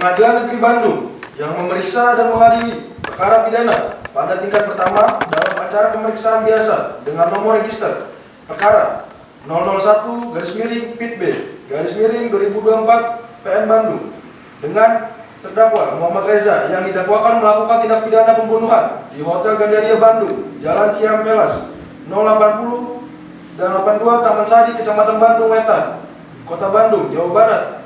Pengadilan Negeri Bandung yang memeriksa dan mengadili perkara pidana pada tingkat pertama dalam acara pemeriksaan biasa dengan nomor register perkara 001-PIT-B-2024 PN Bandung dengan terdakwa Muhammad Reza yang didakwakan melakukan tindak pidana pembunuhan di Hotel Gandaria Bandung, Jalan Ciampelas 080 dan 82 Taman Sari, Kecamatan Bandung Wetan, Kota Bandung, Jawa Barat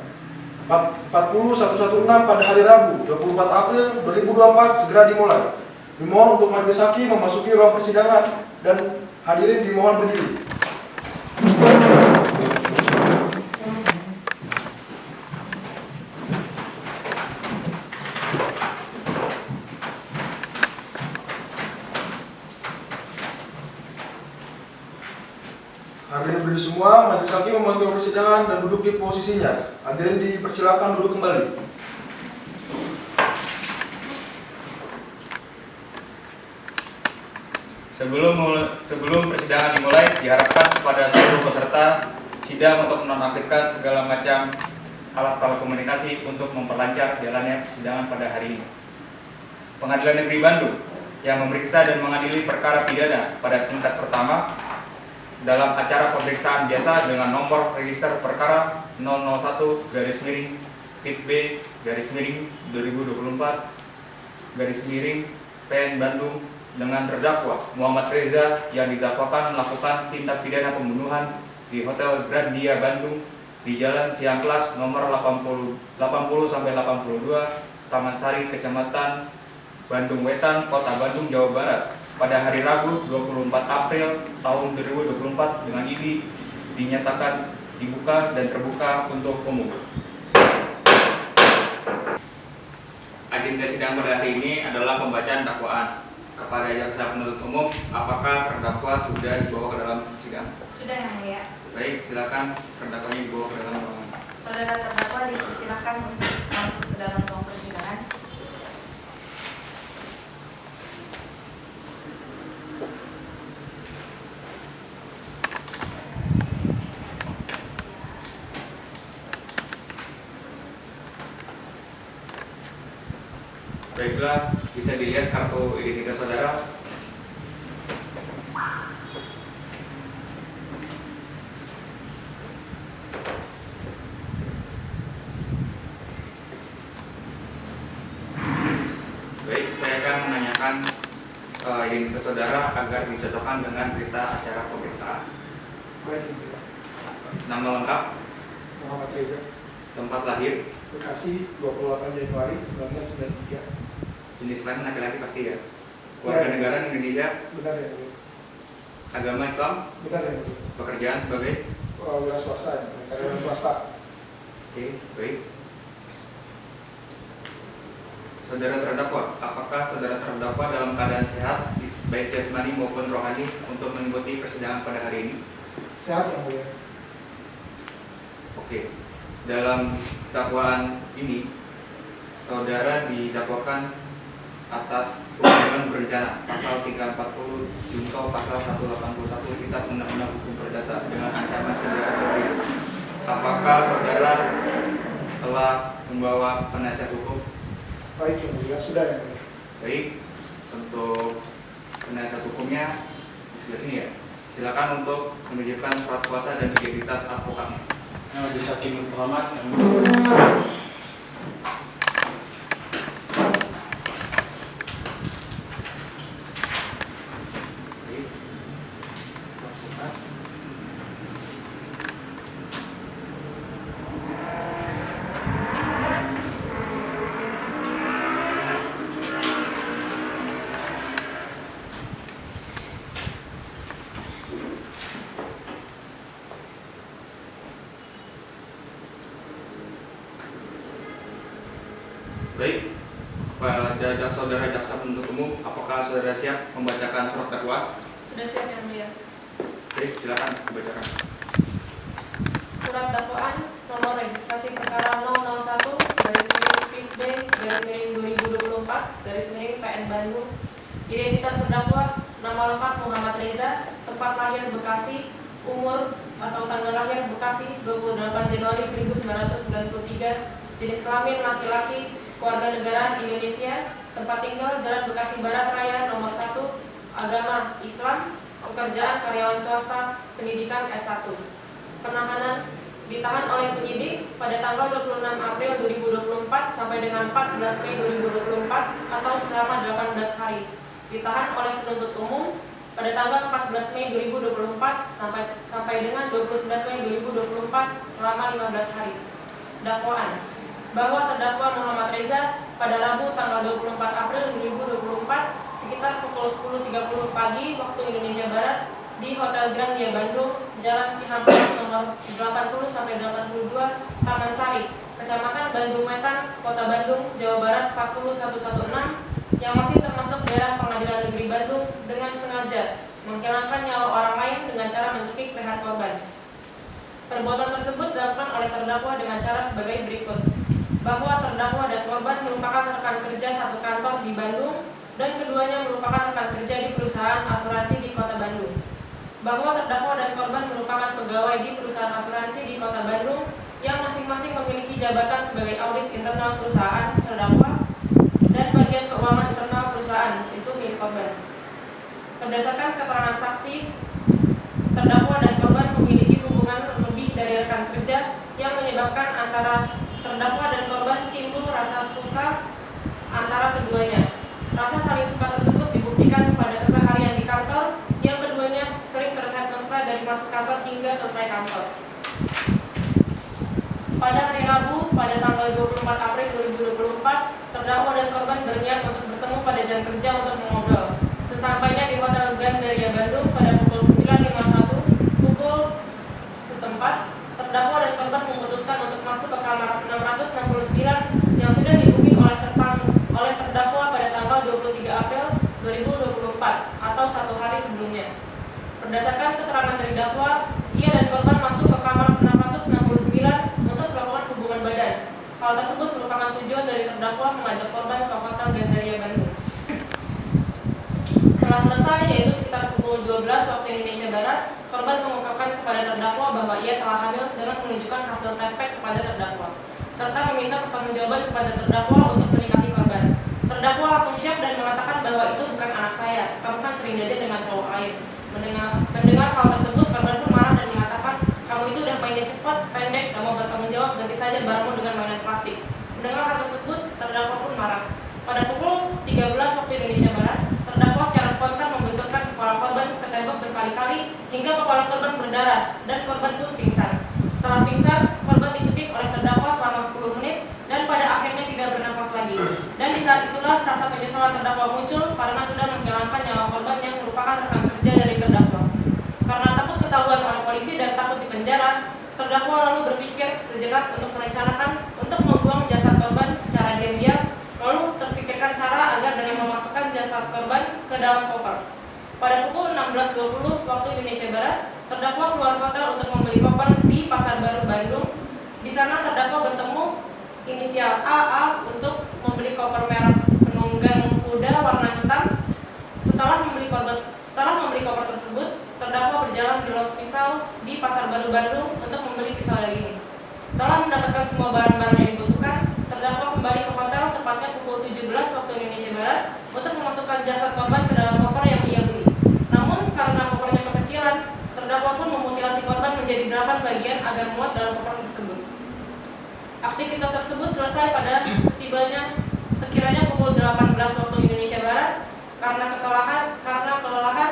40116 pada hari Rabu 24 April 2024 segera dimulai. Dimohon untuk majelis hakim memasuki ruang persidangan dan hadirin dimohon berdiri. Hadirin berdiri semua, majelis hakim memasuki ruang persidangan dan duduk di posisinya. Hadirin dipersilakan duduk kembali. Sebelum persidangan dimulai, diharapkan kepada seluruh peserta sidang untuk menonaktifkan segala macam alat telekomunikasi untuk memperlancar jalannya persidangan pada hari ini. Pengadilan Negeri Bandung yang memeriksa dan mengadili perkara pidana pada tingkat pertama dalam acara pemeriksaan biasa dengan nomor register perkara 001-PIT-B-2024-PN Bandung dengan terdakwa Muhammad Reza yang didakwakan melakukan tindak pidana pembunuhan di Hotel Gandaria Bandung di Jalan Ciamplas nomor 80-82 Taman Sari, Kecamatan Bandung Wetan, Kota Bandung, Jawa Barat pada hari Rabu 24 April tahun 2024 dengan ini dinyatakan dibuka dan terbuka untuk umum. Agenda sidang pada hari ini adalah pembacaan dakwaan. Kepada jaksa penuntut umum, apakah terdakwa sudah dibawa ke dalam sidang? Sudah, Yang Mulia. Baik, silakan terdakwanya dibawa ke dalam ruangan. Saudara terdakwa dipersilakan untuk masuk ke dalam ruang persidangan. Baiklah, bisa dilihat kartu identitas saudara. Baik, saya akan menanyakan identitas saudara agar dicocokkan dengan berita acara pemeriksaan. Baik. Nama lengkap, Muhammad Reza, tempat lahir, Bekasi, 28 Januari 1993. jenis kelamin laki-laki pasti ya. Warga Ya. negara Indonesia, Benar ya, Bu? agama Islam, Benar ya, Bu? pekerjaan sebagai. Wira swasta, ya, karyawan swasta. Oke, baik. Saudara terdakwa, apakah saudara terdakwa dalam keadaan sehat, baik jasmani maupun rohani, untuk mengikuti persidangan pada hari ini? Sehat, Yang Mulia. Oke. Dalam dakwaan ini, saudara didakwakan atas pembunuhan berencana pasal 340 junto pasal 181 Kitab Undang-Undang Hukum Perdata dengan ancaman penjara seumur. Apakah saudara telah membawa penasihat hukum? Baik, Yang Mulia. Sudah, Yang Mulia. Baik, untuk penasihat hukumnya di sebelah sini ya. Silakan untuk menunjukkan surat kuasa dan identitas advokatnya. Majelis Hakim Muhammad yang Baik, kepada saudara jaksa penuntut umum, apakah saudara siap membacakan surat dakwaan? Sudah siap, Yang Mulia. Baik, silakan dibacakan. Surat dakwaan nomor registrasi perkara 001-PIT-B-2024 PN Bandung. Identitas terdakwa, nama lengkap Muhammad Reza, tempat lahir Bekasi, umur atau tanggal lahir Bekasi 28 Januari 1993, jenis kelamin laki-laki, keluarga negaraan Indonesia, tempat tinggal Jalan Bekasi Barat Raya nomor 1, agama Islam, pekerjaan karyawan swasta, pendidikan S1. Penahanan: ditahan oleh penyidik pada tanggal 26 April 2024 sampai dengan 14 Mei 2024 atau selama 18 hari. Ditahan oleh penuntut umum pada tanggal 14 Mei 2024 sampai dengan 29 Mei 2024 selama 15 hari. Dakwaan: bahwa terdakwa Muhammad Reza pada Rabu tanggal 24 April 2024 sekitar pukul 10.30 pagi waktu Indonesia Barat di Hotel Grand Dia Bandung, Jalan Cihampelas nomor 80-82, Taman Sari, Kecamatan Bandung Wetan, Kota Bandung, Jawa Barat 40116 yang masih termasuk daerah Pengadilan Negeri Bandung dengan sengaja menghilangkan nyawa orang lain dengan cara mencekik leher korban. Perbuatan tersebut dilakukan oleh terdakwa dengan cara sebagai berikut: bahwa terdakwa dan korban merupakan rekan kerja satu kantor di Bandung dan keduanya merupakan rekan kerja di perusahaan asuransi di Kota Bandung. Bahwa terdakwa dan korban merupakan pegawai di perusahaan asuransi di Kota Bandung yang masing-masing memiliki jabatan sebagai audit internal perusahaan terdakwa dan bagian keuangan internal perusahaan itu milik korban. Berdasarkan keterangan saksi, terdakwa dan korban memiliki hubungan lebih dari rekan kerja yang menyebabkan antara terdakwa dan korban timbul rasa suka antara keduanya. Rasa saling suka tersebut dibuktikan pada keseharian di kantor yang keduanya sering terlihat mesra dari masuk kantor hingga selesai kantor. Pada hari Rabu, pada tanggal 24 April 2024, terdakwa dan korban berniat untuk bertemu pada jam kerja untuk mengobrol. Sesampainya di Hotel Gandaria Bandung pada pukul 9.51 pukul setempat, terdakwa dan korban memutuskan untuk masuk ke kamar 669 yang sudah di-booking oleh terdakwa pada tanggal 23 April 2024 atau 1 hari sebelumnya. Berdasarkan keterangan dari dakwa, ia dan korban masuk ke kamar 669 untuk melakukan hubungan badan. Hal tersebut merupakan tujuan dari terdakwa mengajak korban ke Hotel Gandaria Bandung. Setelah selesai, yaitu sekitar pukul 12 waktu Indonesia Barat, korban mengungkapkan kepada terdakwa bahwa ia telah hamil dengan menunjukkan hasil tes pack kepada terdakwa, serta meminta pertanggungjawaban kepada terdakwa untuk menikahi korban. Terdakwa langsung siap dan mengatakan bahwa itu bukan anak saya, kamu kan sering jajan dengan cowok lain. Mendengar hal tersebut, korban pun marah dan mengatakan, kamu itu udah mainnya cepat, pendek, gak mau bertanggung jawab, ganti saja barangmu dengan mainan plastik. Mendengar hal tersebut, terdakwa pun marah. Pada pukul 13 waktu Indonesia Barat, terdakwa secara spontan membenturkan kepala korban ke tembok berkali-kali hingga kepala korban berdarah dan korban pun pingsan. Setelah pingsan, korban dicekik oleh terdakwa selama 10 menit dan pada akhirnya tidak bernafas lagi. Dan di saat itulah rasa penyesalan terdakwa muncul karena sudah menghilangkan nyawa korban yang merupakan rekan kerja dari terdakwa. Karena takut ketahuan oleh polisi dan takut dipenjara, terdakwa lalu berpikir sejenak untuk merencanakan untuk membuang jasad korban secara diam-diam, lalu terpikirkan cara agar dengan memasukkan jasad korban ke dalam koper. Pada pukul 16.20 waktu Indonesia Barat, terdakwa keluar hotel untuk membeli koper di Pasar Baru Bandung. Di sana terdakwa bertemu inisial AA untuk membeli koper merek penunggang kuda warna hitam. Setelah membeli koper tersebut, terdakwa berjalan di los pisau di Pasar Baru Bandung untuk membeli pisau daging. Setelah mendapatkan semua barang-barang yang dibutuhkan, terdakwa kembali ke hotel tepatnya pukul 17 waktu Indonesia Barat untuk memasukkan jasad korban ke dalam koper yang ia beli. Namun karena kopernya kekecilan, terdakwa pun memutilasi korban menjadi 8 bagian agar muat dalam koper tersebut. Aktivitas tersebut selesai pada sekiranya pukul 18 waktu Indonesia Barat. Karena kelelahan,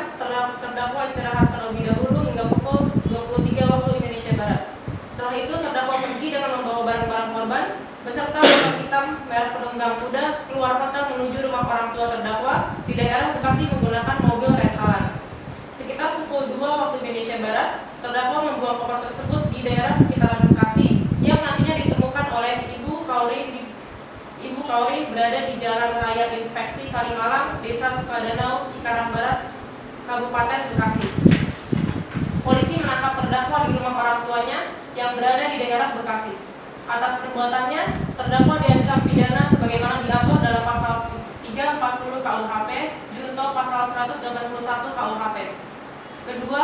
terdakwa istirahat terlebih dahulu hingga pukul 23 waktu Indonesia Barat. Setelah itu terdakwa pergi dengan membawa barang-barang korban beserta motor hitam merek penunggang kuda keluar hotel menuju rumah orang tua terdakwa di daerah Bekasi menggunakan mobil rentalan. Sekitar pukul 2 waktu Indonesia Barat, terdakwa membuang koper tersebut di daerah sekitaran Bekasi yang nantinya ditemukan oleh Ibu Kauri berada di Jalan Raya Inspeksi Kalimalang, Desa Sukadanau, Cikarang Barat, Kabupaten Bekasi. Polisi menangkap terdakwa di rumah orang tuanya yang berada di daerah Bekasi. Atas perbuatannya, terdakwa diancam pidana sebagaimana diatur dalam pasal 340 KUHP junto pasal 181 KUHP. Kedua,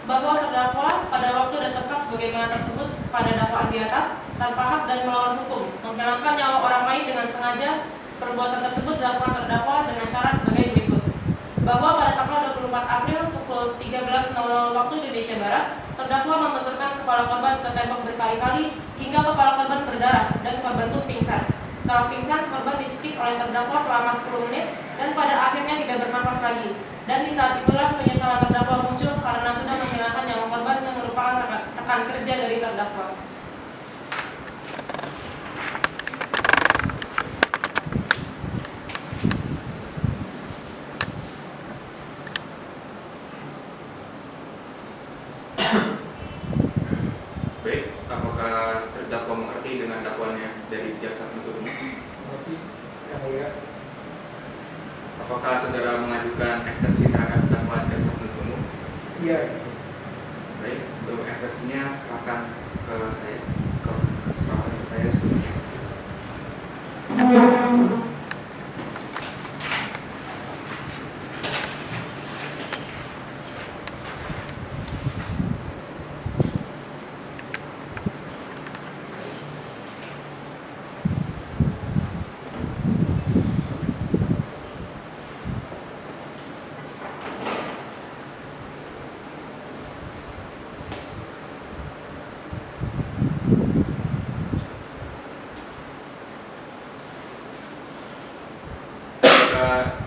bahwa terdakwa pada waktu dan tempat sebagaimana tersebut pada dakwaan di atas tanpa hak dan melawan hukum, menghilangkan nyawa orang lain dengan sengaja. Perbuatan tersebut dilakukan terdakwa dengan cara sebagai berikut. Bahwa pada tanggal 24 April pukul 13.00 waktu Indonesia Barat, terdakwa membenturkan kepala korban ke tembok berkali-kali hingga kepala korban berdarah dan korban pun pingsan. Setelah pingsan, korban dicekik oleh terdakwa selama 10 menit dan pada akhirnya tidak bernafas lagi. Dan di saat itulah penyesalan terdakwa muncul karena sudah menghilangkan nyawa korban yang merupakan rekan kerja dari terdakwa. Baik, apakah terdakwa mengerti dengan dakwaannya dari jaksa penuntut umum? Mengerti, yang mulia. Apakah saudara mengajukan eksepsi terhadap dakwaan jaksa penuntut umum? Iya. Baik, untuk eksepsinya silakan ke saya sebelumnya.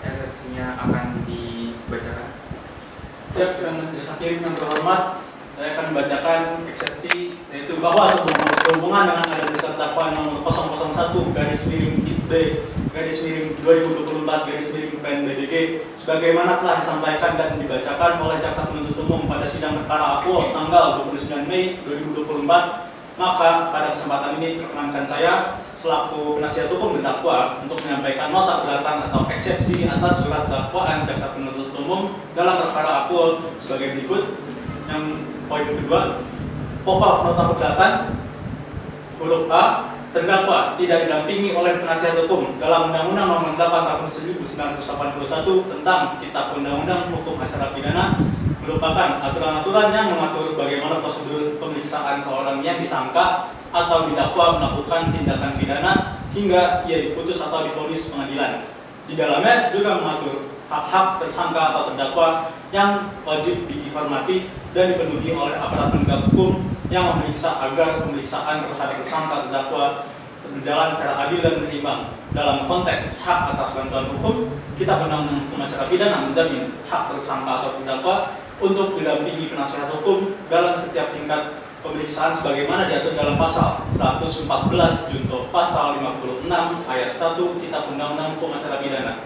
Eksepsinya akan dibacakan. Siap, Majelis Hakim yang terhormat, saya akan membacakan eksepsi, yaitu bahwa sehubungan dengan adanya surat dakwaan nomor 001-B/2024-PNBDG sebagaimana telah disampaikan dan dibacakan oleh jaksa penuntut umum pada sidang perkara akuo tanggal 29 Mei 2024, maka pada kesempatan ini perkenankan saya selaku penasihat hukum terdakwa untuk menyampaikan nota keberatan atau eksepsi atas surat dakwaan jaksa penuntut umum dalam perkara akuo sebagai berikut. Yang poin kedua, pokok nota keberatan huruf A, terdakwa tidak didampingi oleh penasihat hukum dalam Undang-Undang Nomor 8 Tahun 1981 tentang Kitab Undang-Undang Hukum Acara Pidana, merupakan aturan-aturan yang mengatur bagaimana prosedur pemeriksaan seorang yang disangka atau didakwa melakukan tindakan pidana hingga ia diputus atau divonis pengadilan. Di dalamnya juga mengatur hak-hak tersangka atau terdakwa yang wajib dihormati dan dipenuhi oleh aparat penegak hukum yang memeriksa agar pemeriksaan terhadap tersangka terdakwa berjalan secara adil dan berimbang. Dalam konteks hak atas bantuan hukum, Kitab Undang-Undang Hukum Acara Pidana menjamin hak tersangka atau terdakwa untuk didampingi penasihat hukum dalam setiap tingkat pemeriksaan sebagaimana diatur dalam pasal 114 junto pasal 56 ayat 1 Kitab Undang-Undang Hukum Acara Pidana.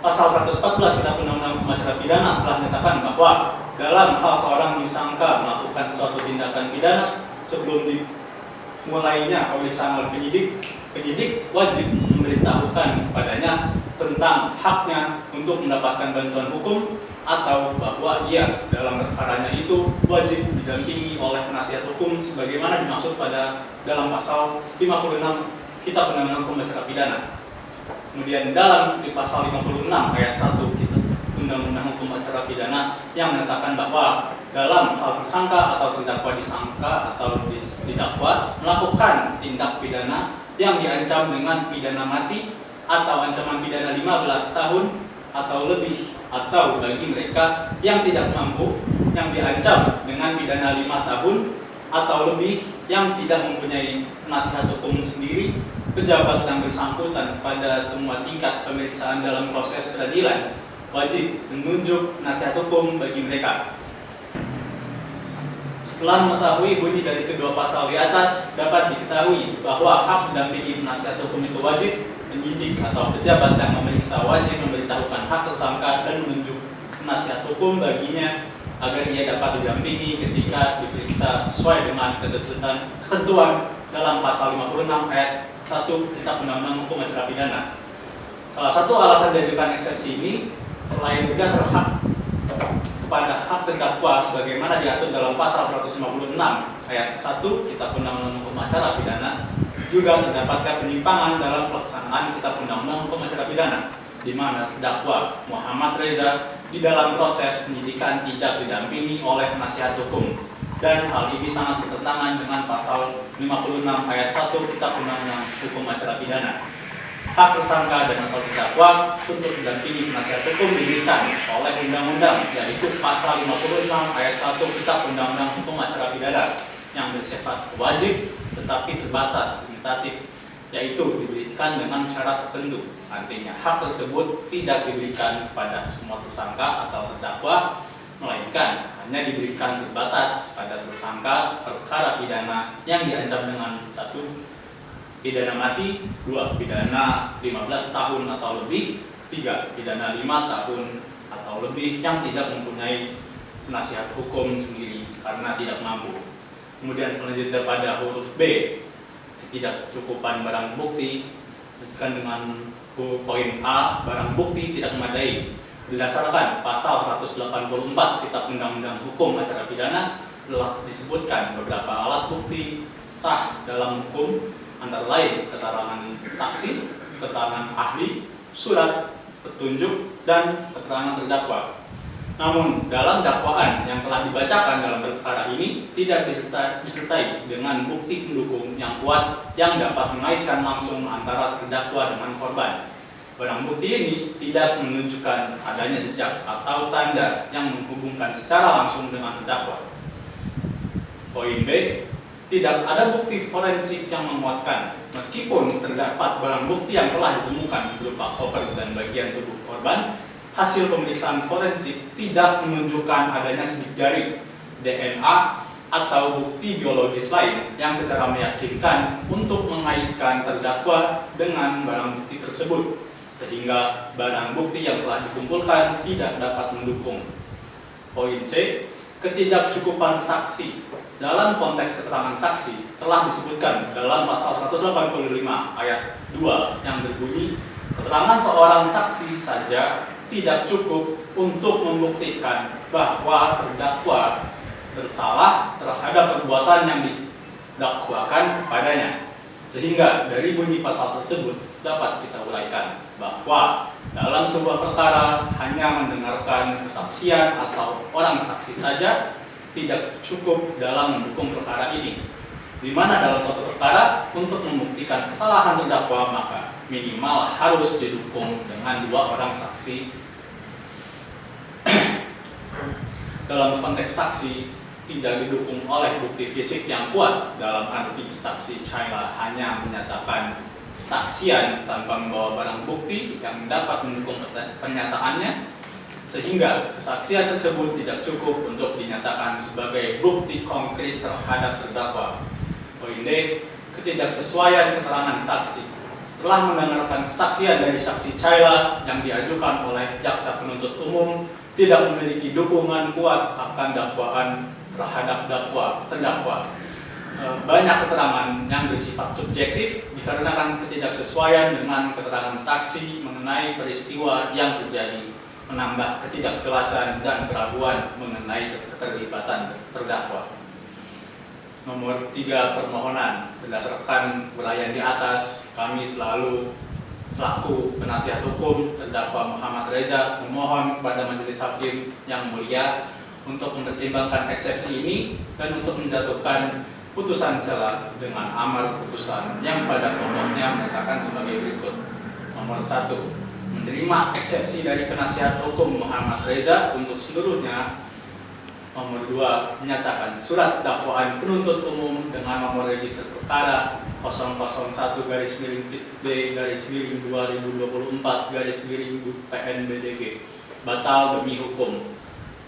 Pasal 114 Kitab Undang-Undang Hukum Acara Pidana telah menyatakan bahwa dalam hal seorang disangka melakukan suatu tindakan pidana sebelum dimulainya pemeriksaan oleh penyidik wajib memberitahukan kepadanya tentang haknya untuk mendapatkan bantuan hukum atau bahwa ia dalam perkaranya itu wajib didampingi oleh penasihat hukum sebagaimana dimaksud pada dalam pasal 56 Kitab Undang-Undang Hukum Acara Pidana. Kemudian dalam di pasal 56 ayat 1 Kitab Undang-Undang Hukum Acara Pidana yang menyatakan bahwa dalam hal tersangka atau terdakwa disangka atau didakwa melakukan tindak pidana yang diancam dengan pidana mati atau ancaman pidana 15 tahun atau lebih, atau bagi mereka yang tidak mampu yang diancam dengan pidana 5 tahun atau lebih yang tidak mempunyai penasihat hukum sendiri, pejabat yang bersangkutan pada semua tingkat pemeriksaan dalam proses peradilan wajib menunjuk penasihat hukum bagi mereka. Setelah mengetahui bunyi dari kedua pasal di atas, dapat diketahui bahwa hak mendampingi penasihat hukum itu wajib. Penyidik atau pejabat yang memeriksa wajib memberitahukan hak tersangka dan menunjuk penasihat hukum baginya agar ia dapat didampingi ketika diperiksa sesuai dengan ketentuan dalam pasal 56 ayat 1 Kitab Undang-Undang Hukum Acara Pidana. Salah satu alasan diajukan eksepsi ini selain berdasar hak kepada hak terdakwa sebagaimana diatur dalam pasal 156 ayat 1 Kitab Undang-Undang Hukum Acara Pidana, juga terdapatkan penyimpangan dalam pelaksanaan Kitab Undang-Undang Hukum Acara Pidana, di mana terdakwa Muhammad Reza di dalam proses penyidikan tidak didampingi oleh penasihat hukum dan hal ini sangat bertentangan dengan pasal 56 ayat 1 Kitab Undang-Undang Hukum Acara Pidana. Hak tersangka dan atau terdakwa untuk mendampingi penasihat hukum diberikan oleh undang-undang, yaitu pasal 56 ayat 1 Kitab Undang-Undang Hukum Acara Pidana yang bersifat wajib tetapi terbatas limitatif, yaitu diberikan dengan syarat tertentu. Artinya hak tersebut tidak diberikan kepada semua tersangka atau terdakwa, melainkan hanya diberikan terbatas pada tersangka perkara pidana yang diancam dengan 1. Pidana mati, 2. Pidana 15 tahun atau lebih, 3. Pidana 5 tahun atau lebih yang tidak mempunyai penasihat hukum sendiri karena tidak mampu. Kemudian selanjutnya pada huruf B, ketidakcukupan barang bukti, disebutkan dengan poin A, barang bukti tidak memadai. Berdasarkan pasal 184 Kitab Undang-Undang Hukum Acara Pidana telah disebutkan beberapa alat bukti sah dalam hukum, antara lain keterangan saksi, keterangan ahli, surat, petunjuk, dan keterangan terdakwa. Namun, dalam dakwaan yang telah dibacakan dalam perkara ini tidak disertai dengan bukti pendukung yang kuat yang dapat mengaitkan langsung antara terdakwa dengan korban. Barang bukti ini tidak menunjukkan adanya jejak atau tanda yang menghubungkan secara langsung dengan terdakwa. Poin B, tidak ada bukti forensik yang menguatkan, meskipun terdapat barang bukti yang telah ditemukan berupa koper dan bagian tubuh korban. Hasil pemeriksaan forensik tidak menunjukkan adanya sidik jari, DNA, atau bukti biologis lain yang secara meyakinkan untuk mengaitkan terdakwa dengan barang bukti tersebut, sehingga barang bukti yang telah dikumpulkan tidak dapat mendukung. Poin C, ketidakcukupan saksi. Dalam konteks keterangan saksi telah disebutkan dalam pasal 185 ayat 2 yang berbunyi, keterangan seorang saksi saja tidak cukup untuk membuktikan bahwa terdakwa bersalah terhadap perbuatan yang didakwakan kepadanya. Sehingga dari bunyi pasal tersebut dapat kita uraikan bahwa dalam sebuah perkara hanya mendengarkan kesaksian atau orang saksi saja tidak cukup dalam mendukung perkara ini, di mana dalam suatu perkara untuk membuktikan kesalahan terdakwa maka minimal harus didukung dengan 2 orang saksi. Dalam konteks saksi tidak didukung oleh bukti fisik yang kuat, dalam arti saksi China hanya menyatakan kesaksian tanpa membawa barang bukti yang dapat mendukung pernyataannya, sehingga kesaksian tersebut tidak cukup untuk dinyatakan sebagai bukti konkret terhadap terdakwa. Poin D, ketidaksesuaian keterangan saksi. Setelah mendengarkan kesaksian dari saksi China yang diajukan oleh jaksa penuntut umum tidak memiliki dukungan kuat akan dakwaan terhadap terdakwa. Banyak keterangan yang bersifat subjektif dikarenakan ketidaksesuaian dengan keterangan saksi mengenai peristiwa yang terjadi, menambah ketidakjelasan dan keraguan mengenai keterlibatan terdakwa. Nomor 3, permohonan. Berdasarkan uraian di atas, kami selaku penasihat hukum terdakwa Muhammad Reza memohon kepada Majelis Hakim yang mulia untuk mempertimbangkan eksepsi ini dan untuk menjatuhkan putusan sela dengan amar putusan yang pada pokoknya menyatakan sebagai berikut. Nomor 1, menerima eksepsi dari penasihat hukum Muhammad Reza untuk seluruhnya. Nomor 2, menyatakan surat dakwaan penuntut umum dengan nomor register perkara 001-B/2024/PNBDG batal demi hukum.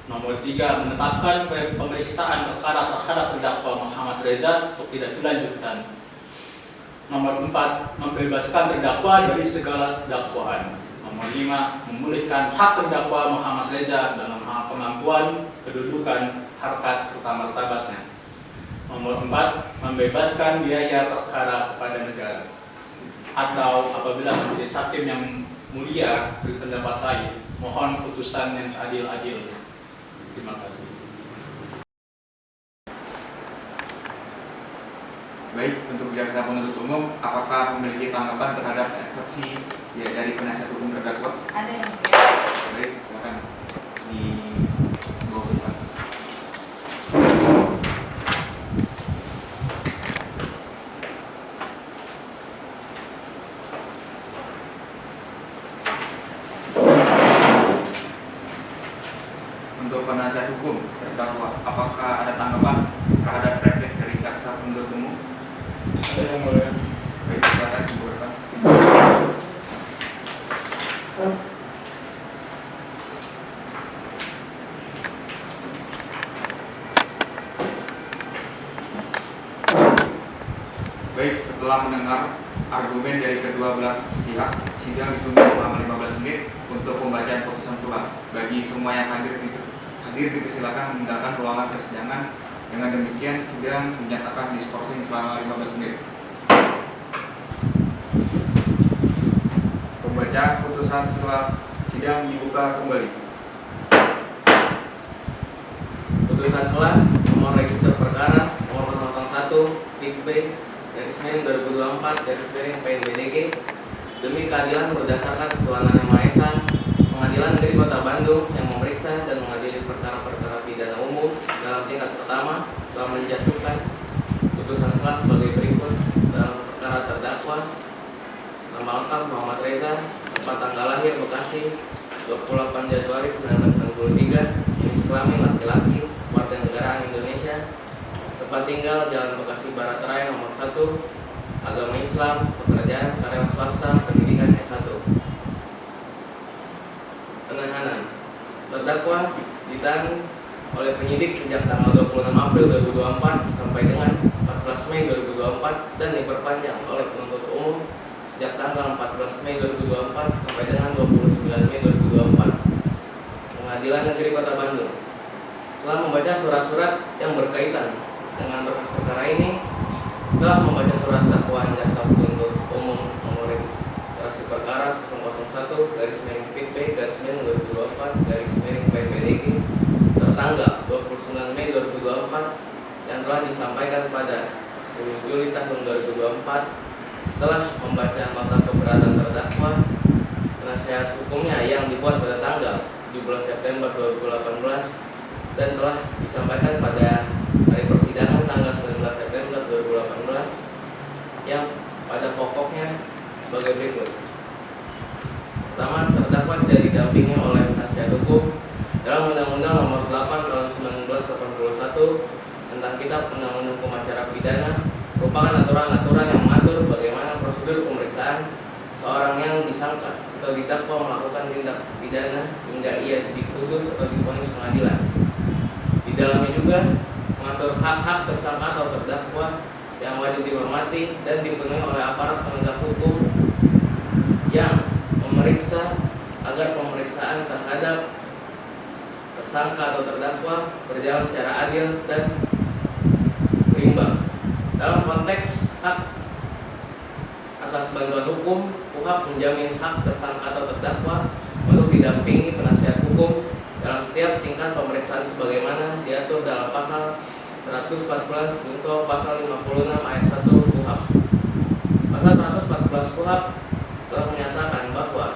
Nomor 3, menetapkan pemeriksaan perkara terhadap terdakwa Muhammad Reza untuk tidak dilanjutkan. Nomor 4, membebaskan terdakwa dari segala dakwaan. Nomor 5, memulihkan hak terdakwa Muhammad Reza dalam hal kemampuan, kedudukan, harkat, serta martabatnya. Nomor 4, membebaskan biaya perkara kepada negara. Atau apabila majelis hakim yang mulia berpendapat lain, mohon putusan yang seadil-adilnya. Terima kasih. Baik, untuk jaksa penuntut umum, apakah memiliki tanggapan terhadap eksepsi dari penasihat hukum terdakwa? Ada yang Baik, silakan di bawah depan. tanggapan terhadap replik dari jaksa penuntut umum? Ada yang mulia. Baik, silakan Ibu Rekam. Baik, setelah mendengar argumen dari kedua belah pihak, sidang ditunda selama 15 menit untuk pembacaan putusan selah. Bagi semua yang hadir dipersilakan meninggalkan ruangan persidangan. Dengan demikian, sidang dinyatakan diskorsing selama 15 menit. Pembacaan putusan selah sidang dibuka kembali. Putusan selah nomor register perkara nomor 001 TIP B garis 2024 garis PNBDG demi keadilan berdasarkan ketuhanan Yang Maha Esa, Pengadilan Negeri Kota Bandung yang memeriksa dan mengadili perkara-perkara pidana umum dalam tingkat pertama telah menjatuhkan putusan selah sebagai berikut. Dalam perkara terdakwa nama lengkap Muhammad Reza, tempat tanggal lahir Bekasi 28 Januari 1993, jenis kelamin laki-laki, warga negaraan Indonesia, tempat tinggal Jalan Bekasi Barat Raya nomor 1, agama Islam, pekerjaan karyawan swasta, pendidikan S1. Penahanan terdakwa ditahan oleh penyidik sejak tanggal 26 April 2024 sampai dengan 14 Mei 2024 dan diperpanjang oleh penuntut umum sejak tanggal 14 Mei 2024 sampai dengan 29 Mei 2024. Pengadilan Negeri Kota Bandung setelah membaca surat-surat yang berkaitan dengan berkas perkara ini, setelah membaca surat dakwaan jaksa penuntut umum nomor registrasi perkara 001 garis miring PIP B garis miring 2024 garis miring PNBDG tertanggal 29 Mei 2024 yang telah disampaikan pada 10 Juli tahun 2024, setelah membaca nota keberatan terdakwa, penasihat hukumnya yang dibuat pada tanggal 17 September 2018 dan telah disampaikan pada hari persidangan tanggal 19 September 2018 yang pada pokoknya sebagai berikut. Pertama, terdakwa tidak didampingi oleh penasihat hukum dalam Undang-Undang Nomor 8 Tahun 1981 tentang Kitab Undang-Undang Hukum Acara Pidana, merupakan aturan-aturan yang mengatur bagaimana prosedur pemeriksaan seorang yang disangka atau didakwa melakukan tindak pidana hingga ia diputus atau divonis pengadilan. Di dalamnya juga mengatur hak-hak tersangka atau terdakwa yang wajib dihormati dan dipenuhi oleh aparat penegak hukum yang memeriksa agar pemeriksaan terhadap tersangka atau terdakwa berjalan secara adil dan berimbang. Dalam konteks hak atas bantuan hukum, KUHP menjamin hak tersangka atau terdakwa untuk didampingi penasihat hukum dalam setiap tingkat pemeriksaan sebagaimana diatur dalam pasal 114 junto pasal 56 ayat 1 KUHP. Pasal 114 KUHP telah menyatakan bahwa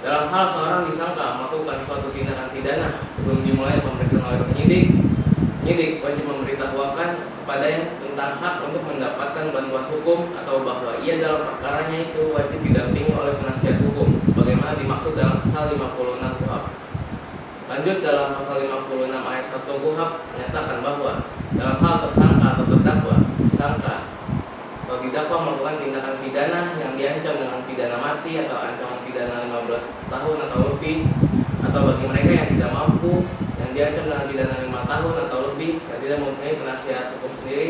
dalam hal seorang disangka melakukan suatu tindakan pidana sebelum dimulai pemeriksaan oleh penyidik wajib memberitahukan kepadanya tentang hak untuk mendapatkan bantuan hukum atau bahwa ia dalam perkaranya itu wajib didampingi oleh penasihat hukum sebagaimana dimaksud dalam pasal 56 KUHP. Lanjut, dalam pasal 56 ayat 1 KUHP menyatakan bahwa dalam hal tersangka atau terdakwa disangka atau didakwa melakukan tindakan pidana yang diancam dengan pidana mati atau ancaman pidana 15 tahun atau lebih, atau bagi mereka yang tidak mampu yang diancam dengan pidana 5 tahun atau lebih dan tidak mempunyai penasihat hukum sendiri,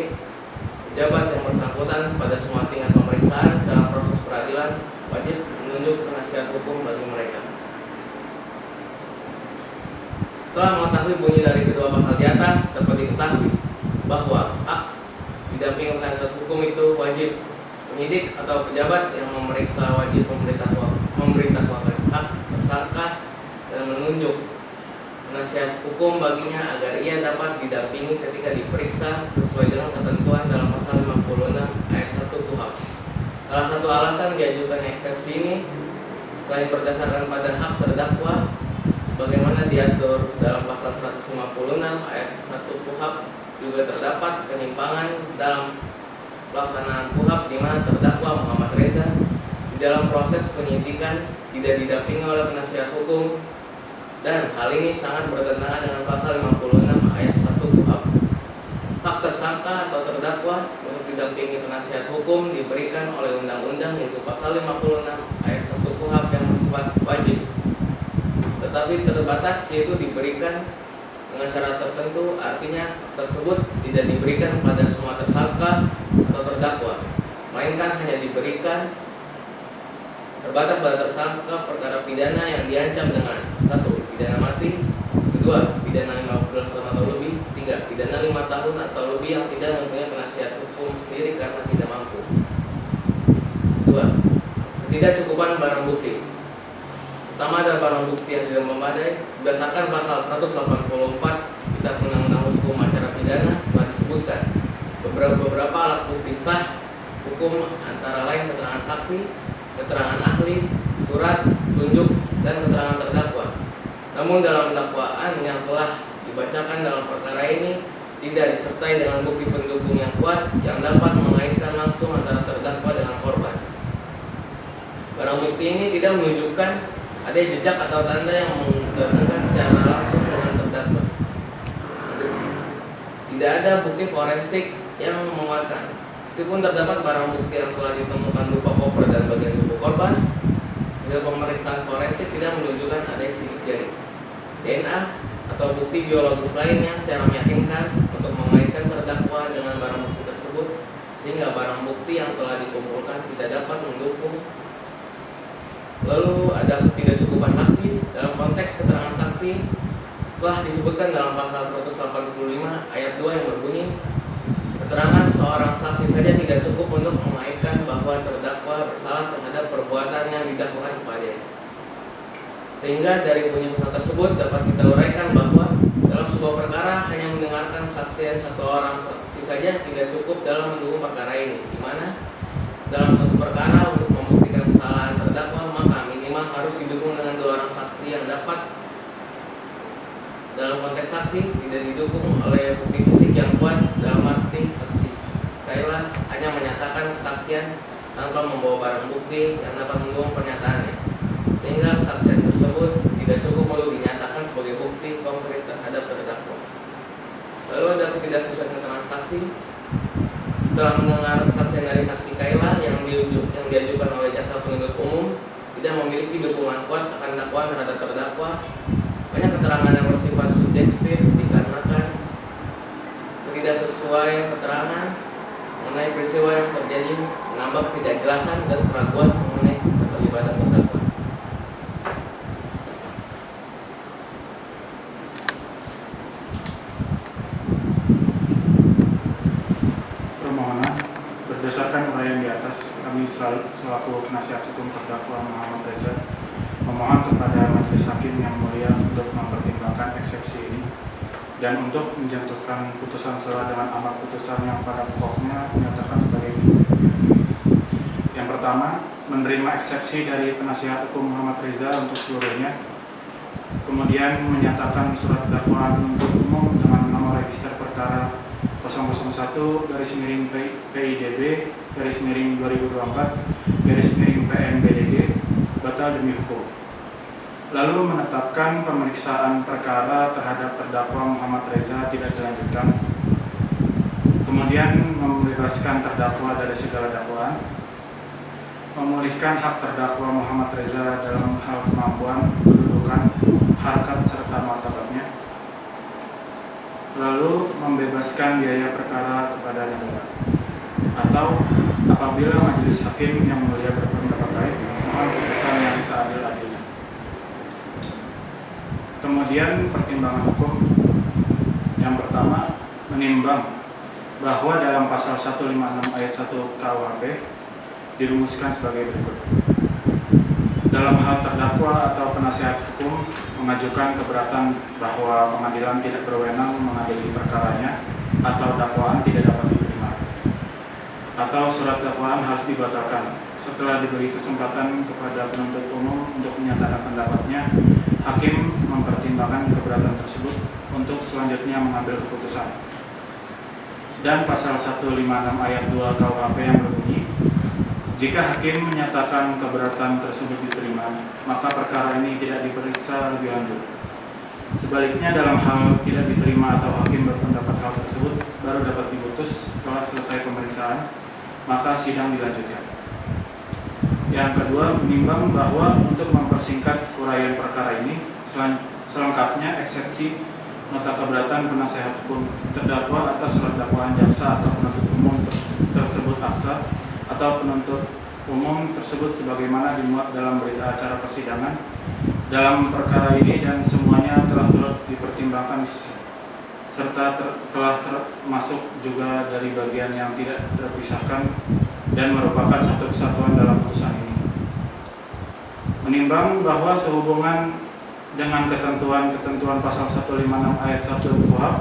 pejabat yang bersangkutan pada semua tingkat pemeriksaan dalam proses peradilan wajib menunjuk penasihat hukum bagi mereka. Setelah mengetahui bunyi dari kedua pasal di atas, dapat diketahui bahwa hak didampingi penasihat hukum itu wajib. Penyidik atau pejabat yang memeriksa wajib memberitahukan hak tersangka dan menunjuk penasihat hukum baginya agar ia dapat didampingi ketika diperiksa sesuai dengan ketentuan dalam pasal 56 ayat 1 KUHP. Salah satu alasan diajukan eksepsi ini selain berdasarkan pada hak terdakwa sebagaimana diatur dalam pasal 156 ayat 1 KUHP, juga terdapat penyimpangan dalam pelaksanaan KUHP di mana terdakwa Muhammad Reza di dalam proses penyidikan tidak didampingi oleh penasihat hukum, dan hal ini sangat bertentangan dengan pasal 56 ayat 1 KUHP. terdakwa untuk didampingi penasihat hukum diberikan oleh undang-undang yaitu pasal 56 ayat 1 KUHP yang bersifat wajib. Tetapi terbatas yaitu diberikan dengan syarat tertentu, artinya tersebut tidak diberikan pada semua tersangka atau terdakwa, melainkan hanya diberikan terbatas pada tersangka perkara pidana yang diancam dengan 1. Pidana mati, 2. Pidana 15 tahun atau lebih, 3. Pidana 5 tahun atau lebih yang tidak mempunyai penasihat hukum sendiri karena tidak mampu. 2. Ketidakcukupan barang bukti. Pertama adalah barang bukti yang tidak memadai. Berdasarkan pasal 184 Kitab Undang-Undang Hukum Acara Pidana telah disebutkan beberapa alat bukti sah hukum antara lain keterangan saksi, keterangan ahli, surat, tunjuk, dan keterangan terdakwa. Namun dalam dakwaan yang telah dibacakan dalam perkara ini tidak disertai dengan bukti pendukung yang kuat yang dapat mengaitkan langsung antara terdakwa dengan korban. Barang bukti ini tidak menunjukkan ada jejak atau tanda yang menggabungkan secara langsung dengan terdakwa. Tidak ada bukti forensik yang menguatkan. Meskipun terdapat barang bukti yang telah ditemukan berupa koper dan bagian tubuh korban, hasil pemeriksaan forensik tidak menunjukkan ada sidik jari, DNA, atau bukti biologis lainnya secara meyakinkan untuk mengaitkan terdakwa dengan barang bukti tersebut, sehingga barang bukti yang telah dikumpulkan tidak dapat mendukung. Lalu ada ketidakcukupan saksi. Dalam konteks keterangan saksi telah disebutkan dalam pasal 185 ayat 2 yang berbunyi, keterangan seorang saksi saja tidak cukup untuk mengaitkan bahwa terdakwa bersalah terhadap perbuatan yang didakwakan kepadanya. Sehingga dari bunyi pasal tersebut dapat kita uraikan bahwa dalam sebuah perkara hanya mendengarkan kesaksian satu orang saksi saja tidak cukup dalam mendukung perkara ini, di mana dalam suatu perkara untuk membuktikan kesalahan terdakwa maka minimal harus didukung dengan 2 orang saksi yang dapat dalam konteks saksi tidak didukung oleh bukti fisik yang kuat. Dalam arti saksi Kayla hanya menyatakan kesaksian tanpa membawa barang bukti yang dapat mendukung pernyataannya, sehingga kesaksian tersebut tidak cukup perlu dinyatakan sebagai bukti konkret terhadap terdakwa. Lalu ada ketidaksesuaian keterangan saksi. Setelah mendengar kesaksian dari saksi Kayla yang diajukan oleh jaksa penuntut umum tidak memiliki dukungan kuat akan dakwaan terhadap terdakwa, banyak keterangan yang bersifat subjektif dikarenakan ketidaksesuaian keterangan mengenai peristiwa yang terjadi, menambah ketidakjelasan dan keraguan mengenai keterlibatan terdakwa. Permohonan berdasarkan uraian di atas, kami selaku penasihat hukum terdakwa Muhammad Reza memohon kepada Majelis Hakim yang mulia untuk mempertimbangkan eksepsi ini dan untuk menjatuhkan putusan sesuai dengan amar putusan yang pada pokoknya menyatakan sebagai ini. Yang pertama, menerima eksepsi dari penasihat hukum Muhammad Reza untuk seluruhnya, kemudian menyatakan surat dakwaan untuk umum dengan nomor register perkara 001-PIDB-2024-PMBDG batal demi hukum. Lalu menetapkan pemeriksaan perkara terhadap terdakwa Muhammad Reza tidak dilanjutkan. Kemudian membebaskan terdakwa dari segala dakwaan, memulihkan hak terdakwa Muhammad Reza dalam hal kemampuan, kedudukan, harkat serta martabatnya. Lalu membebaskan biaya perkara kepada negara. Atau apabila majelis hakim yang mulia berpendapat lain, mohon putusan yang seadil-adilnya. Kemudian pertimbangan hukum. Yang pertama, menimbang bahwa dalam pasal 156 ayat 1 KUHP dirumuskan sebagai berikut. Dalam hal terdakwa atau penasihat hukum mengajukan keberatan bahwa pengadilan tidak berwenang mengadili perkaranya atau dakwaan tidak dapat diterima, atau surat dakwaan harus dibatalkan. Setelah diberi kesempatan kepada penuntut umum untuk menyatakan pendapatnya, hakim mempertimbangkan keberatan tersebut untuk selanjutnya mengambil keputusan. Dan pasal 156 ayat 2 KUHP yang berbunyi, jika hakim menyatakan keberatan tersebut diterima, maka perkara ini tidak diperiksa lebih lanjut. Sebaliknya, dalam hal tidak diterima atau hakim berpendapat hal tersebut baru dapat diputus setelah selesai pemeriksaan, maka sidang dilanjutkan. Yang kedua, menimbang bahwa untuk mempersingkat uraian perkara ini, selengkapnya eksepsi nota keberatan penasehat hukum terdakwa atas surat dakwaan jaksa atau penuntut umum tersebut aksa atau penuntut umum tersebut sebagaimana dimuat dalam berita acara persidangan dalam perkara ini dan semuanya telah turut dipertimbangkan serta telah termasuk juga dari bagian yang tidak terpisahkan dan merupakan satu kesatuan dalam putusan ini. Menimbang bahwa sehubungan dengan ketentuan pasal 156 ayat 1 KUHP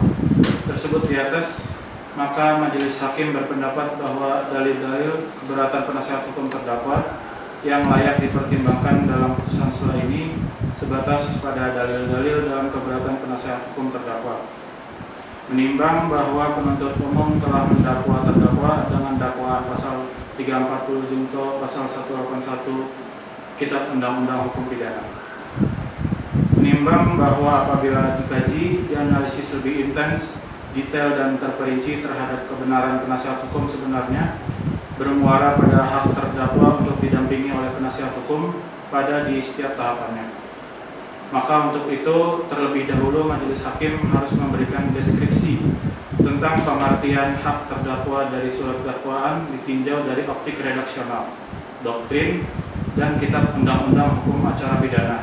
tersebut di atas, maka majelis hakim berpendapat bahwa dalil-dalil keberatan penasehat hukum terdakwa yang layak dipertimbangkan dalam putusan setelah ini sebatas pada dalil-dalil dalam keberatan penasehat hukum terdakwa. Menimbang bahwa penuntut umum telah mendakwa terdakwa dengan dakwaan pasal 340 junto pasal 181 Kitab Undang-Undang Hukum Pidana. Menimbang bahwa apabila dikaji, dianalisis lebih intens, detail dan terperinci terhadap kebenaran penasihat hukum sebenarnya bermuara pada hak terdakwa untuk didampingi oleh penasihat hukum pada di setiap tahapannya. Maka untuk itu terlebih dahulu majelis hakim harus memberikan deskripsi tentang pengertian hak terdakwa dari surat dakwaan ditinjau dari optik redaksional, doktrin, dan kitab undang-undang hukum acara pidana,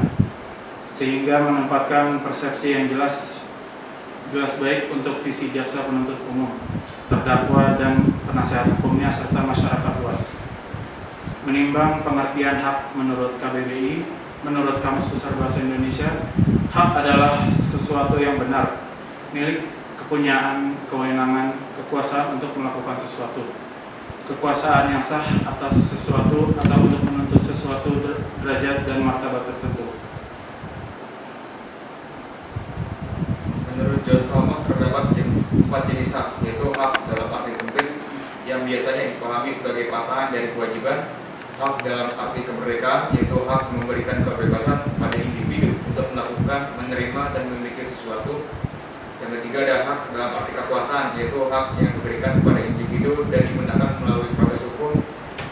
sehingga menempatkan persepsi yang jelas baik untuk visi jaksa penuntut umum, terdakwa dan penasehat hukumnya serta masyarakat luas. Menimbang pengertian hak menurut KBBI, menurut Kamus Besar Bahasa Indonesia, hak adalah sesuatu yang benar, milik, kepunyaan, kewenangan, kekuasaan untuk melakukan sesuatu, kekuasaan yang sah atas sesuatu atau untuk menuntut sesuatu derajat dan martabat tertentu. Menurut John Salmon terdapat 4 jenis hak, yaitu hak dalam arti sempit yang biasanya dipahami sebagai pasangan dari kewajiban, hak dalam arti kemerdekaan, yaitu hak memberikan kebebasan pada individu untuk melakukan, menerima, dan memiliki sesuatu. Yang ketiga ada hak dalam arti kekuasaan, yaitu hak yang diberikan kepada individu dan digunakan melalui proses hukum.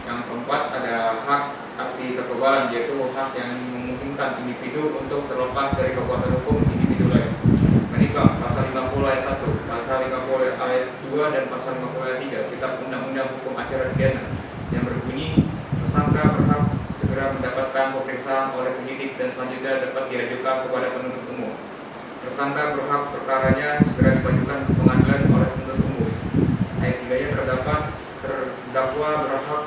Yang keempat ada hak arti kekebalan, yaitu hak yang memungkinkan individu untuk terlepas dari kekuasaan hukum individu lain. Menimbang pasal 50 ayat 1, pasal 50 ayat 2, dan pasal 50 ayat 3 Kitab Undang-Undang Hukum Acara Pidana yang berbunyi tersangka berhak segera mendapatkan pemeriksaan oleh penyidik dan selanjutnya dapat diajukan kepada penuntut umum. Tersangka berhak perkaranya segera dimajukan ke pengadilan oleh penuntut umum. Ayat 3-nya terdapat terdakwa berhak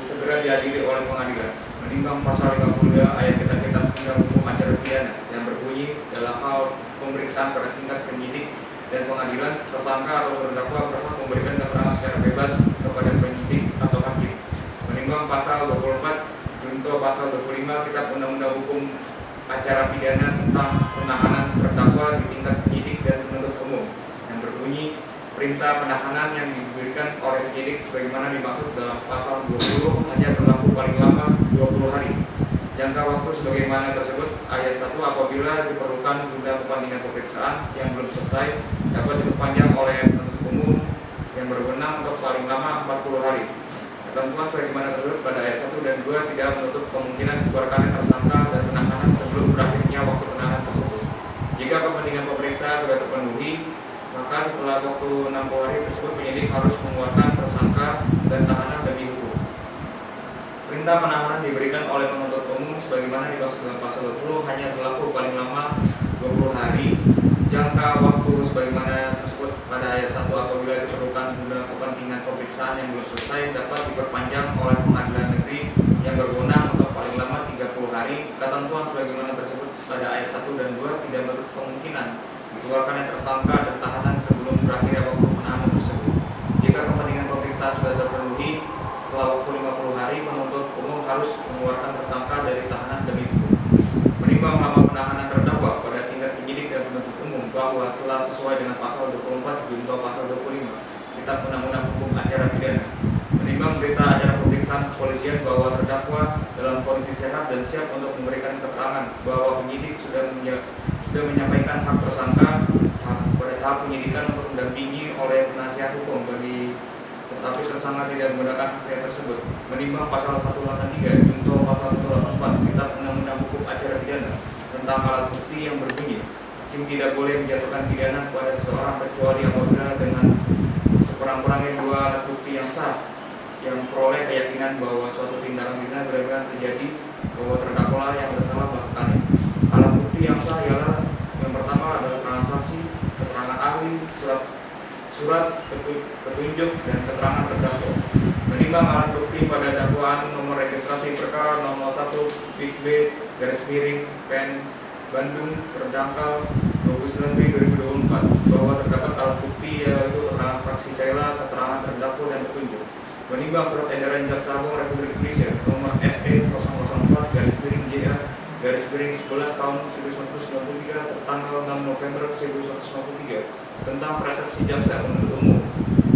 segera dihadiri oleh pengadilan. Menimbang pasal 52 ayat Kitab Undang Hukum Acara Pidana yang berbunyi dalam hal pemeriksaan pada tingkat penyidik dan pengadilan, tersangka atau terdakwa berhak memberikan keterangan secara bebas kepada penyidik atau hakim. Menimbang pasal 24 junto pasal 25 Kitab Undang-Undang Hukum Acara Pidana tentang penahanan terdakwa di tingkat penyidik dan penuntut umum yang berbunyi perintah penahanan yang diberikan oleh penyidik sebagaimana dimaksud dalam pasal 20 hanya berlaku paling lama 20 hari. Jangka waktu sebagaimana tersebut ayat 1 apabila diperlukan guna kepentingan pemeriksaan yang belum selesai dapat diperpanjang oleh penuntut umum yang berwenang untuk paling lama 40 hari. Ketentuan sebagaimana tersebut pada ayat 1 dan 2 tidak menutup kemungkinan dikeluarkannya tersangka dan penahanan sebelum berakhirnya waktu penahanan tersebut. Jika kepentingan pemeriksa sudah terpenuhi, maka setelah waktu 60 hari tersebut penyidik harus mengeluarkan tersangka dan tahanan demi hukum. Perintah penahanan diberikan oleh penuntut umum sebagaimana dimaksud dalam pasal 20 hanya berlaku paling lama 20 hari. Jangka waktu sebagaimana tersebut pada ayat 1 apabila diperlukan guna kepentingan pemeriksaan yang belum selesai dapat diperpanjang oleh pengadilan negeri yang berwenang untuk paling lama 30 hari. Ketentuan sebagaimana tersebut pada ayat 1 dan 2 tidak menutup kemungkinan dikeluarkannya tersangka dan tahanan sebelum berakhirnya waktu penahanan tersebut. Jika kepentingan pemeriksaan sudah terpenuhi setelah waktu 50 hari, penuntut umum harus mengeluarkan tersangka dari tahanan demi hukum. Menimbang lama penahanan terdakwa pada tingkat penyidik dan penuntut umum bahwa telah sesuai dengan pasal 24 junto pasal 25 Kitab Undang-Undang Hukum Acara Pidana. Menimbang berita acara pemeriksaan kepolisian bahwa terdakwa dalam kondisi sehat dan siap untuk memberikan keterangan bahwa penyidik sudah menyampaikan hak tersangka pada tahap penyidikan untuk mendampingi oleh penasihat penasihat hukum bagi tetapi tersangka tidak menggunakan hak tersebut. Menimbang pasal 183 junto pasal 184 Kitab Undang-Undang Hukum Acara Pidana tentang alat bukti yang berbunyi, hakim tidak boleh menjatuhkan pidana kepada seseorang kecuali apabila dengan sekurang-kurangnya 2 alat bukti yang sah yang peroleh keyakinan bahwa suatu tindakan pidana benar-benar terjadi, bahwa terdakwa yang bersalah melakukannya. Alat bukti yang sah ialah yang pertama adalah transaksi, keterangan ahli, surat petunjuk, dan keterangan terdakwa. Menimbang alat bukti pada dakwaan nomor registrasi perkara 001 B /PN Bandung terdangkal 29 Mei 2024 bahwa terdapat alat bukti yaitu keterangan saksi Caila, keterangan terdakwa, dan petunjuk. Menimbang surat edaran Jaksa Agung Republik Indonesia nomor SE 004/JA/11 tahun 1993 tertanggal 6 November 1993 tentang persepsi jaksa penuntut umum.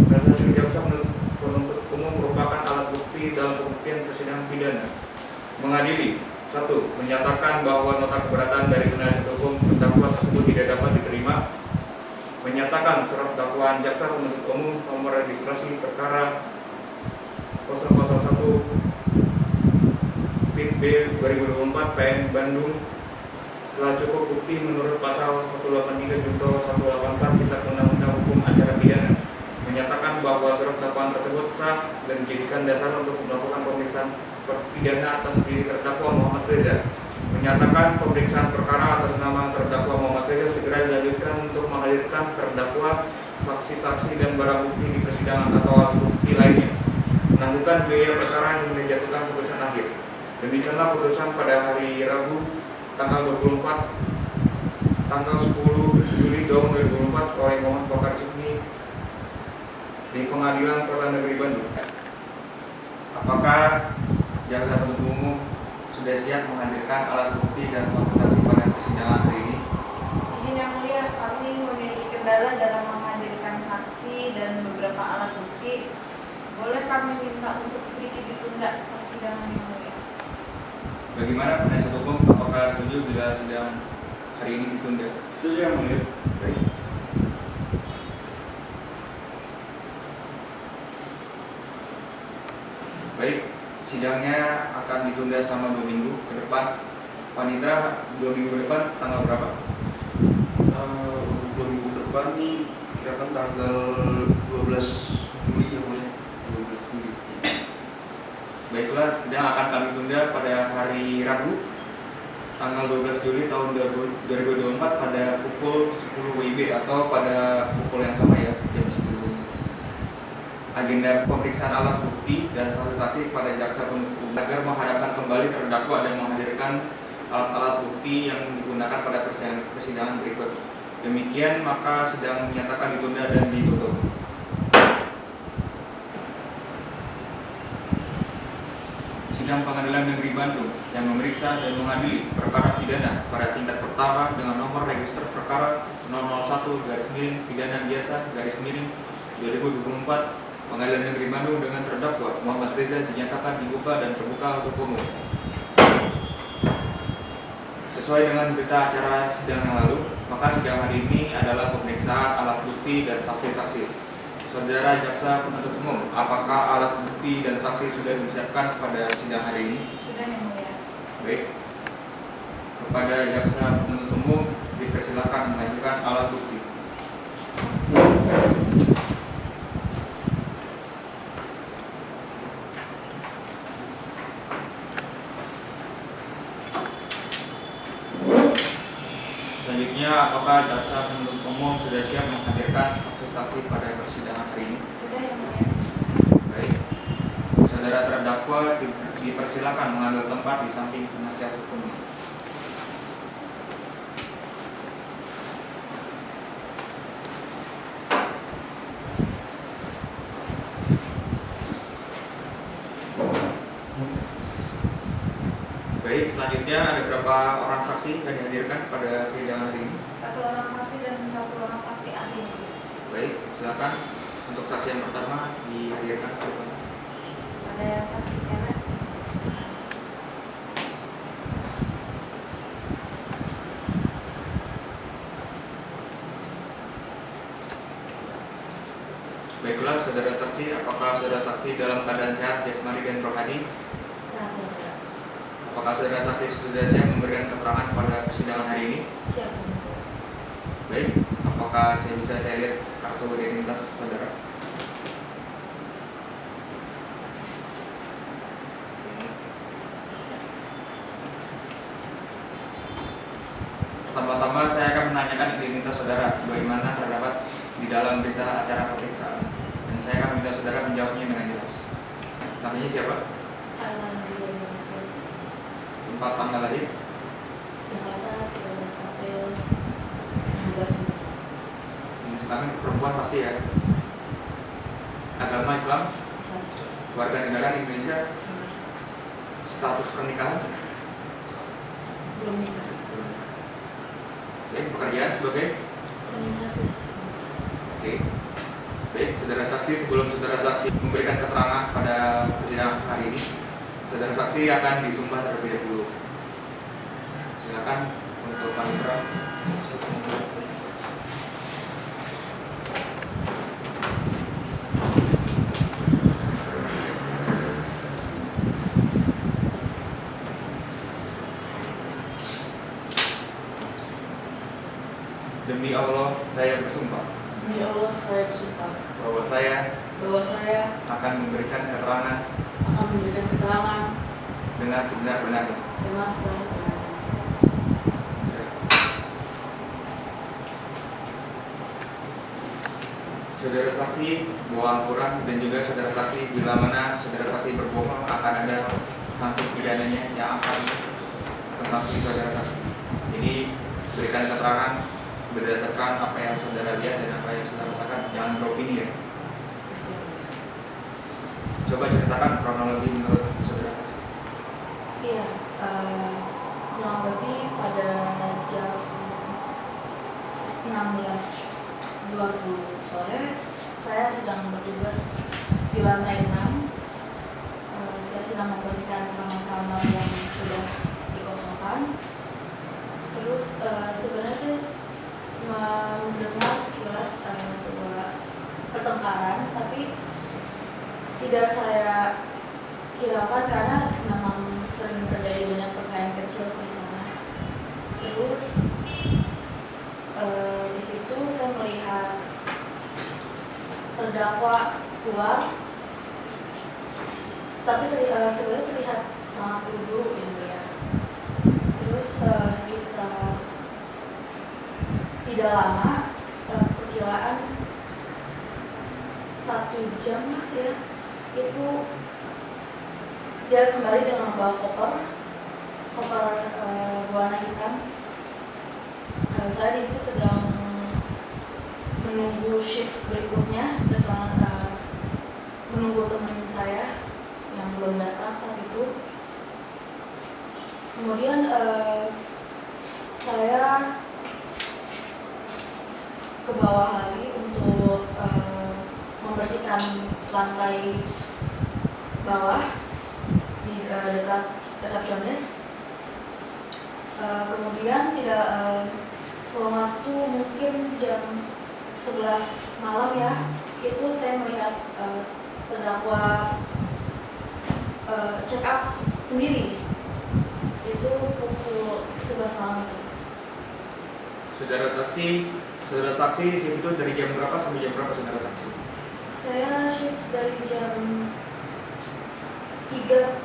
Persepsi jaksa penuntut umum merupakan alat bukti dalam pembuktian persidangan pidana. Mengadili: 1. Menyatakan bahwa nota keberatan dari penasihat hukum terdakwa tersebut tidak dapat diterima. Menyatakan surat dakwaan jaksa penuntut umum nomor registrasi perkara 001 B 2024 PN Bandung telah cukup bukti menurut pasal 183 junto 184 Kitab Undang-Undang Hukum Acara Pidana. Menyatakan bahwa surat dakwaan tersebut sah dan dijadikan dasar untuk melakukan pemeriksaan pidana atas diri terdakwa Muhammad Reza. Menyatakan pemeriksaan perkara atas nama terdakwa Muhammad Reza segera dilanjutkan untuk menghadirkan terdakwa, saksi-saksi, dan barang bukti di persidangan atau alat bukti lainnya. Menangguhkan biaya perkara yang menjatuhkan putusan akhir. Demikianlah putusan pada hari Rabu tanggal 10 Juli tahun 2024 oleh Muhammad Bakar Cikni di Pengadilan Kota Negeri Bandung. Apakah jaksa penuntut umum sudah siap menghadirkan alat bukti dan saksi-saksi pada persidangan hari ini? Izin yang mulia, kami memiliki kendala dalam menghadirkan saksi dan beberapa alat bukti. Boleh kami minta untuk sedikit ditunda persidangan yang mulia? Bagaimana penasihat hukum? Apakah setuju bila sidang hari ini ditunda? Setuju yang mulia. Baik. Baik, sidangnya akan ditunda selama 2 minggu ke depan. Panitra, 2 minggu ke depan tanggal berapa? 2 minggu depan kira-kira tanggal 12 Juli yang mulia. 12 Juli. Baiklah, sidang akan kami tunda pada hari Rabu tanggal 12 Juli tahun 2024 pada pukul 10 WIB atau pada pukul yang sama ya, jam 10. Agenda pemeriksaan alat bukti dan saksi-saksi pada jaksa penuntut umum agar menghadapkan kembali terdakwa dan menghadirkan alat-alat bukti yang digunakan pada persidangan berikut. Demikian maka sidang menyatakan ditunda dan ditutup. Sidang Pengadilan Negeri Bandung yang memeriksa dan mengadili perkara pidana pada tingkat pertama dengan nomor register perkara 001 pidana biasa 2024 Pengadilan Negeri Bandung dengan terdakwa Muhammad Reza dinyatakan dibuka dan terbuka untuk umum. Sesuai dengan berita acara sidang yang lalu, maka sidang hari ini adalah pemeriksaan alat bukti dan saksi-saksi. Saudara jaksa penuntut umum, apakah alat bukti dan saksi sudah disiapkan pada sidang hari ini? Sudah yang mulia. Baik. Kepada jaksa penuntut umum dipersilakan mengajukan alat bukti. Selanjutnya, apakah jaksa penuntut umum sudah siap menghadirkan saksi-saksi pada persidangan hari ini? Sudah yang mulia. Baik. Saudara terdakwa dipersilakan mengambil tempat di samping penasihat hukum. Baik, selanjutnya ada berapa orang saksi yang dihadirkan pada persidangan hari ini? 1 orang saksi dan 1 orang saksi ahli. Baik, silakan untuk saksi yang pertama dihadirkan. Ada saksi Caila. Baiklah, saudara saksi, apakah saudara saksi dalam keadaan sehat, jasmani dan rohani? Sehat yang mulia. Apakah saudara saksi sudah siap memberikan keterangan pada persidangan hari ini? Siap yang mulia. Baik, apakah saya lihat kartu identitas saudara? Pertama-tama saya akan menanyakan identitas saudara sebagaimana terdapat di dalam berita acara pemeriksaan, dan saya akan minta saudara menjawabnya dengan jelas. Namanya siapa? Tempat tanggal lahir? Jakarta 13 April 19. Jenis kelamin perempuan pasti ya. Agama Islam, warga negara Indonesia, status pernikahan, Belum nikah. baik, pekerjaan sebagai. Administratif. Oke. Baik, saudara saksi, sebelum saudara saksi memberikan keterangan pada persidangan hari ini, saudara saksi akan disumpah terlebih dahulu. Silakan untuk panitera. Demi Allah, saya bersumpah Demi Allah saya bersumpah bahwa saya bahwa saya akan memberikan keterangan akan memberikan keterangan dengan sebenar-benarnya. dengan sebenar-benarnya. Saudara saksi bahwa Al-Quran dan juga saudara saksi bila mana saudara saksi berbohong akan ada sanksi pidananya yang akan menanggung saudara saksi. Jadi berikan keterangan berdasarkan apa yang saudara lihat dan apa yang saudara rasakan, jangan beropini ya. Coba ceritakan kronologi menurut saudara saksi. Iya, kurang lebih pada jam 16.20 sore saya sedang bertugas di lantai 6. Saya sedang membersihkan kamar-kamar yang sudah dikosongkan. Terus sebenarnya saya mendengar sekilas sebuah pertengkaran, tapi tidak saya hiraukan karena memang sering terjadi banyak perkelahian kecil di sana. Terus di situ saya melihat terdakwa keluar, tapi sebenarnya terlihat sangat buru-buru ya mulia. Terus sekitar tidak lama, perkiraan 1 jam lah ya, itu dia kembali dengan membawa koper berwarna hitam. Saya di situ sedang menunggu shift berikutnya bersama menunggu teman saya yang belum datang saat itu. Kemudian saya ke bawah lagi untuk membersihkan lantai bawah di dekat resepsionis. Kemudian tidak waktu mungkin jam 11 malam ya, itu saya melihat terdakwa check up sendiri. Itu pukul 11 malam itu. Saudara saksi shift itu dari jam berapa sampai jam berapa saudara saksi? Saya shift dari jam 3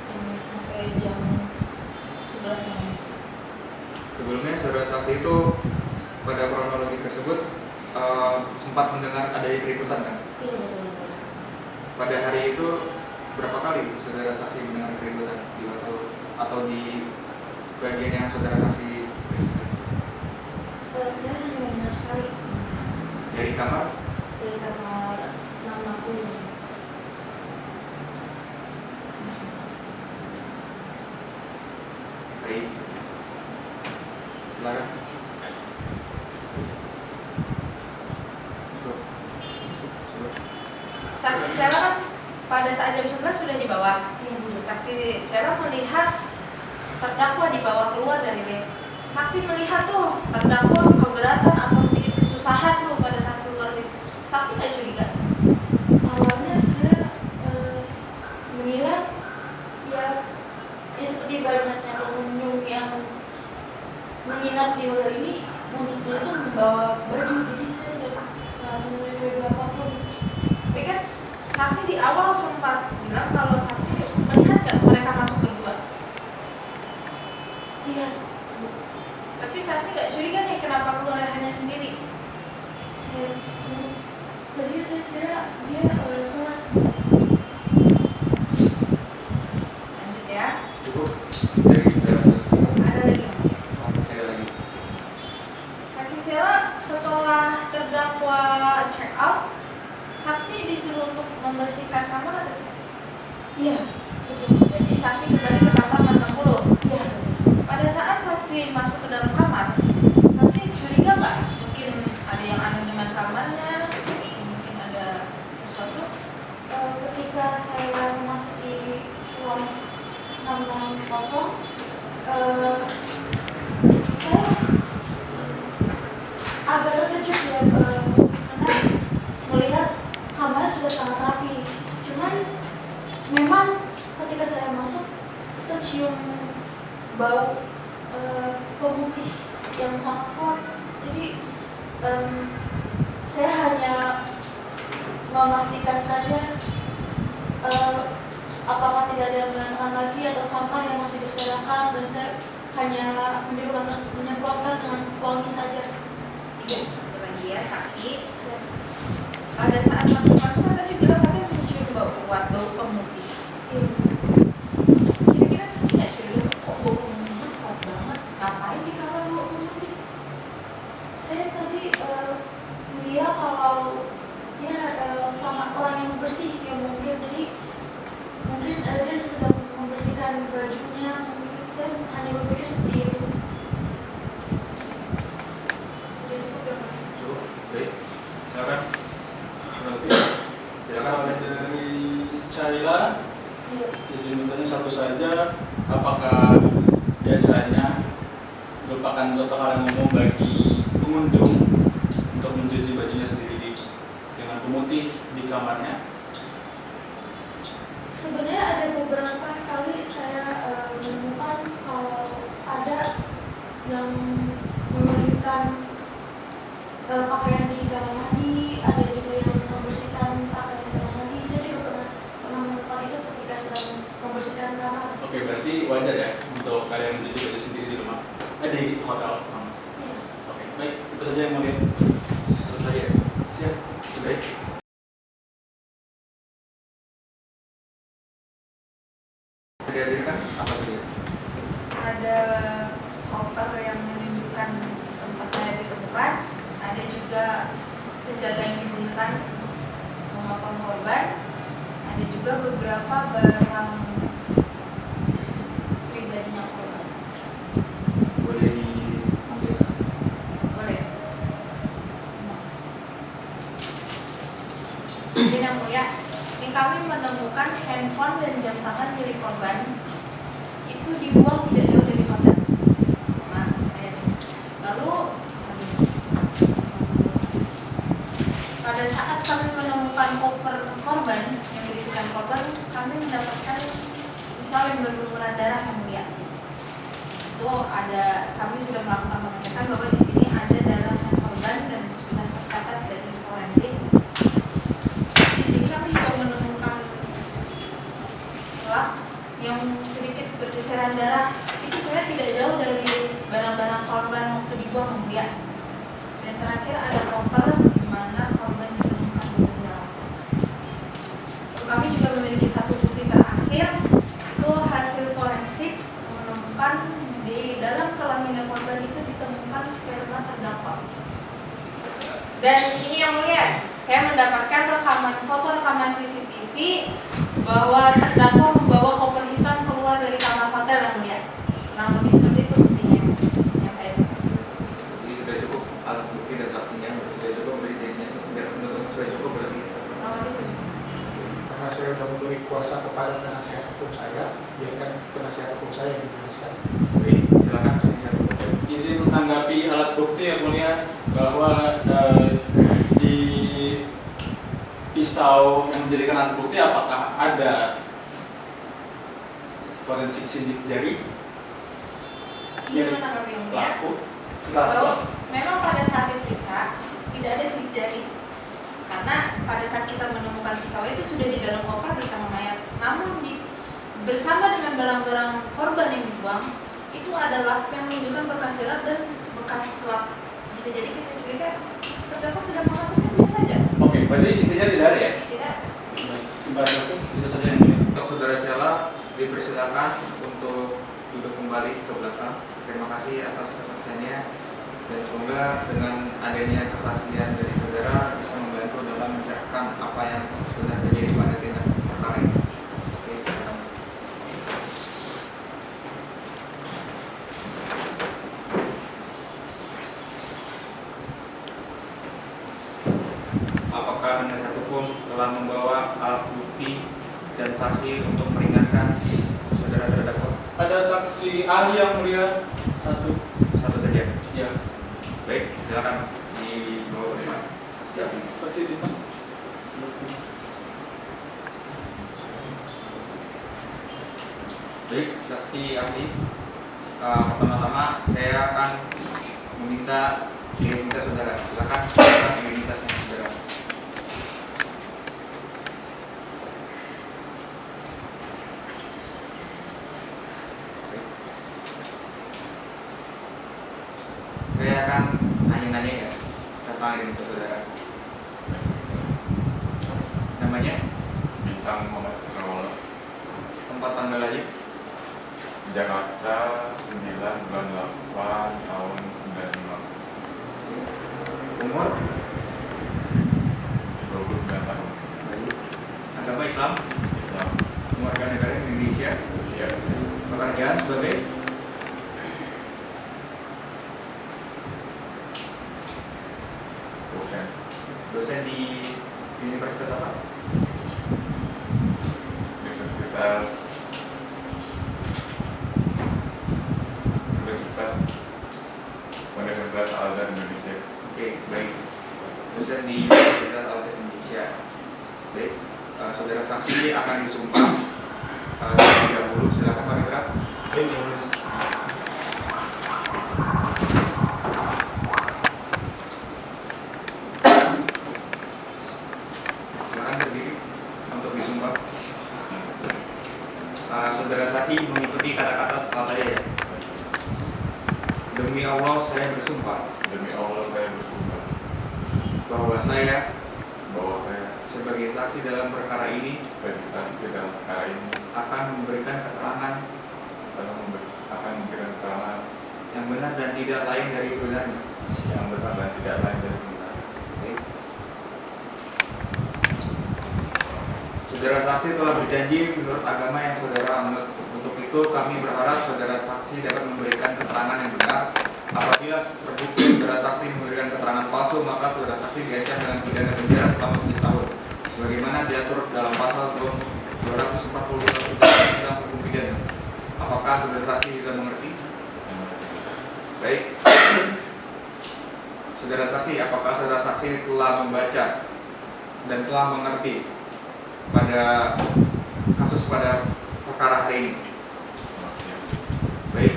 sampai jam 11 malam. Sebelumnya saudara saksi itu pada kronologi tersebut sempat mendengar adanya keributan kan? Iya betul. Pada hari itu berapa kali saudara saksi mendengar keributan atau di bagian yang saudara saksi bersihkan? Saya hanya mendengar sekali Dari kamar? dari kamar 660. Baik. Silakan. Saksi Cera kan pada saat jam 11 sudah dibawa. Iya betul. Saksi Cera melihat terdakwa dibawa keluar dari lift. Saksi melihat tuh terdakwa keberatan atau sedikit kesusahan tuh pada saat keluar lift. Saksi nggak curiga? saksi di awal sempat bilang kalau saksi melihat nggak mereka masuk berdua. Iya. Tapi saksi nggak curiga nih kenapa keluar hanya sendiri? Tadi saya kira dia kelas. Lanjut ya. Cukup dari saudara. Ada lagi. Saya lagi. Saksi Sheila setelah terdakwa check out, saksi disuruh untuk membersihkan kamar atau tidak? Iya, betul. Jadi saksi kembali ke kamar 60. Iya. Pada saat saksi masuk ke dalam kamar, saksi curiga nggak? Mungkin ada yang aneh dengan kamarnya, mungkin ada sesuatu. Ketika saya masuk di ruang 660, saya agak terkejut ya karena melihat kamarnya sudah sangat rapi. Cuman memang ketika saya masuk tercium bau pemutih yang sangat kuat. Jadi saya hanya memastikan saja apakah tidak ada yang berantakan lagi atau sampah yang masih berserakan, dan saya hanya menyemprotkan dengan wangi saja. Iya, satu lagi ya saksi. Pada saat masuk kan tadi bilang katanya mencium bau kuat, bau pemutih. Iya. Kira-kira saksi nggak curiga kok bau pemutihnya kuat banget? Ngapain di kamar bau pemutih? Saya tadi melihat kalau dia sangat orang yang bersih ya mungkin, jadi mungkin dia sedang membersihkan bajunya, mungkin saya hanya berpikir seperti itu. Sudah cukup ya Pak? Cukup. Baik. Silakan. Selain dari Syaila, Iya. izin bertanya satu saja, apakah biasanya merupakan suatu hal yang umum bagi pengunjung untuk mencuci bajunya sendiri dengan pemutih di kamarnya? Sebenarnya ada beberapa kali saya menemukan kalau ada yang memberikan pakaian di kamar mandi, ada juga yang membersihkan pakaian di kamar mandi. Saya juga pernah menemukan itu ketika sedang membersihkan kamar. Oke, berarti wajar ya untuk kalian mencuci baju sendiri di rumah, di hotel. Iya. Oke, baik, itu saja yang mulia. Tentu saja. Siap. Baik. Dihadirkan apa saja? Ada koper yang menunjukkan tempatnya ditemukan, ada juga senjata yang digunakan untuk memotong korban, ada juga beberapa barang pribadinya korban. Boleh diambilkan. Boleh. Jadi yang mulia, ini kami menemukan handphone dan jam tangan milik korban itu dibuang tidak jauh dari hotel. Nah, saya lalu pada saat kami menemukan koper korban yang berisikan korban, kami mendapatkan misal yang berlumuran darah yang mulia. Itu ada, kami sudah melakukan pengecekan bahwa di sini ada darah korban dan sudah tercatat dari forensik. Di sini kami juga menemukan lap yang sedikit berceceran darah. Itu sebenarnya tidak jauh dari barang-barang korban waktu dibuang yang mulia. Dan terakhir ada koper di mana korban ditemukan di dalam. Kami juga memiliki satu bukti terakhir, itu hasil forensik menemukan di dalam kelamin korban itu ditemukan sperma terdakwa. Dan ini yang mulia, saya mendapatkan foto rekaman CCTV bahwa terdakwa membawa koper hitam keluar dari kamar hotel yang mulia. Kurang lebih seperti itu buktinya yang saya dapat. Jadi sudah cukup alat bukti dan saksinya, sudah cukup berdirinya penuntut sudah cukup berarti. Kurang lebih seperti itu. Karena saya sudah memberi kuasa kepada penasihat hukum saya, biarkan penasihat hukum saya yang menjelaskan. Baik, silakan. Izin menanggapi alat bukti yang mulia bahwa di pisau yang menjadikan alat bukti apakah ada forensik sidik jari Ini menanggapi yang mulia. pelaku? Bahwa memang pada saat diperiksa tidak ada sidik jari karena pada saat kita menemukan pisau itu sudah di dalam koper bersama mayat. Namun bersama dengan barang-barang korban yang dibuang itu adalah yang menunjukkan bekas jerat dan bekas selap. Bisa jadi kita curiga terdakwa sudah menghapuskan dia saja. Oke, berarti intinya tidak ada ya? Tidak. Terima kasih. Itu saja yang mulia. Untuk saudara Cela dipersilakan untuk duduk kembali ke belakang. Terima kasih atas kesaksiannya dan semoga dengan adanya kesaksian dari saudara bisa membantu dalam mencerahkan apa yang sudah terjadi pada tindak perkara ini. Oke, silakan. Apakah penasihat hukum telah membawa alat bukti dan saksi untuk meringankan saudara terdakwa? Ada saksi ahli yang mulia satu. Satu saja. Ya. Baik, silakan dibawa ke depan. Siap. Saksi Dita. Baik, saksi ahli. Pertama-tama saya akan meminta identitas saudara. Silakan identitasnya saudara. Saya akan nanya-nanya ya tentang identitas saudara. Namanya? Bintang Muhammad Rawala, Tempat tanggal lahir? Jakarta 9 bulan 8 tahun 95. Umur? 29 tahun. Agama Islam? Islam. Warga negara Indonesia? Ya. Pekerjaan sebagai? Dosen di Universitas apa? Universitas Al-Azhar Indonesia. Oke, baik. Dosen di Universitas Al-Azhar Indonesia. Baik, saudara saksi akan disumpah terlebih dahulu. Silakan Pak Mitra. Baik, yang mulia. Silakan berdiri untuk disumpah. Saudara saksi mengikuti kata-kata setelah saya ya. Demi Allah saya bersumpah Demi Allah saya bersumpah bahwa saya bahwa saya sebagai saksi dalam perkara ini sebagai saksi dalam perkara ini akan memberikan keterangan akan memberikan keterangan yang benar dan tidak lain dari sebenarnya. yang benar dan tidak lain dari benar. Baik. Saudara saksi telah berjanji menurut agama yang saudara anut. Untuk itu kami berharap saudara saksi dapat memberikan keterangan yang benar. Apabila terbukti saudara saksi memberikan keterangan palsu, maka saudara saksi diancam dengan pidana penjara selama 7 tahun. Sebagaimana diatur dalam pasal 241 Undang-Undang Hukum Pidana. Apakah saudara saksi sudah mengerti? Baik. Saudara saksi, apakah saudara saksi telah membaca dan telah mengerti pada kasus pada perkara hari ini? Baik,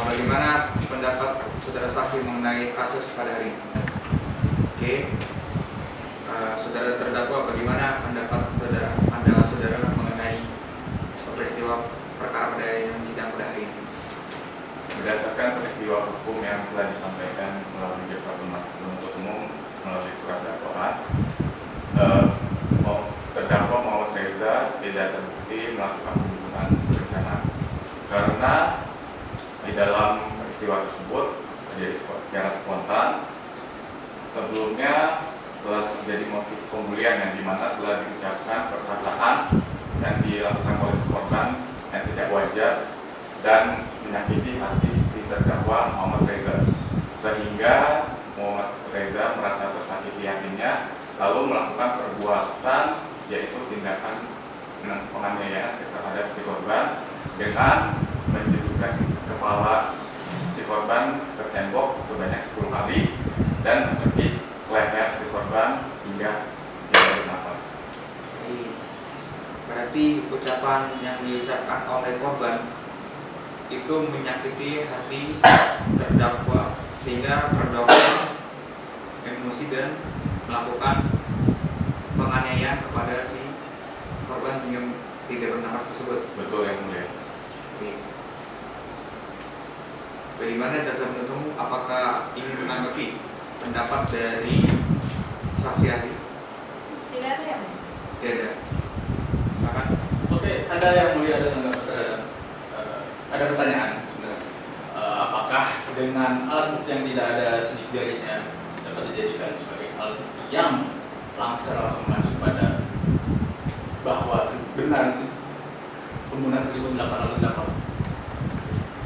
bagaimana pendapat saudara saksi mengenai kasus pada hari ini? Oke, saudara terdakwa, bagaimana pandangan saudara mengenai peristiwa perkara pada yang sidang pada hari ini? Berdasarkan peristiwa hukum yang telah disampaikan melalui jaksa penuntut umum melalui surat dakwaan, terdakwa Muhammad Reza tidak terbukti melakukan pembunuhan berencana karena di dalam peristiwa tersebut terjadi secara spontan. Sebelumnya telah terjadi motif pembulian yang dimana telah diucapkan perkataan yang dilakukan oleh si korban yang tidak wajar dan menyakiti hati si terdakwa Muhammad Reza, sehingga Muhammad Reza merasa tersakiti hatinya lalu melakukan perbuatan yaitu tindakan penganiayaan terhadap si korban dengan menjatuhkan kepala si korban ke tembok sebanyak 10 kali dan mencekik leher si korban hingga tidak bernafas. Berarti ucapan yang diucapkan oleh korban itu menyakiti hati terdakwa sehingga terdakwa emosi dan melakukan penganiayaan kepada si korban hingga tidak bernapas tersebut. Betul yang mulia. Oke. Bagaimana jaksa penuntut umum? Apakah ingin menanggapi pendapat dari saksi ahli? Tidak ada yang Tidak ada. Silakan. Oke, ada yang mulia ada pertanyaan sebenarnya. Apakah dengan alat bukti yang tidak ada sidik jarinya dapat dijadikan sebagai alat bukti yang secara langsung mengacu pada bahwa benar pembunuhan tersebut dilakukan oleh terdakwa?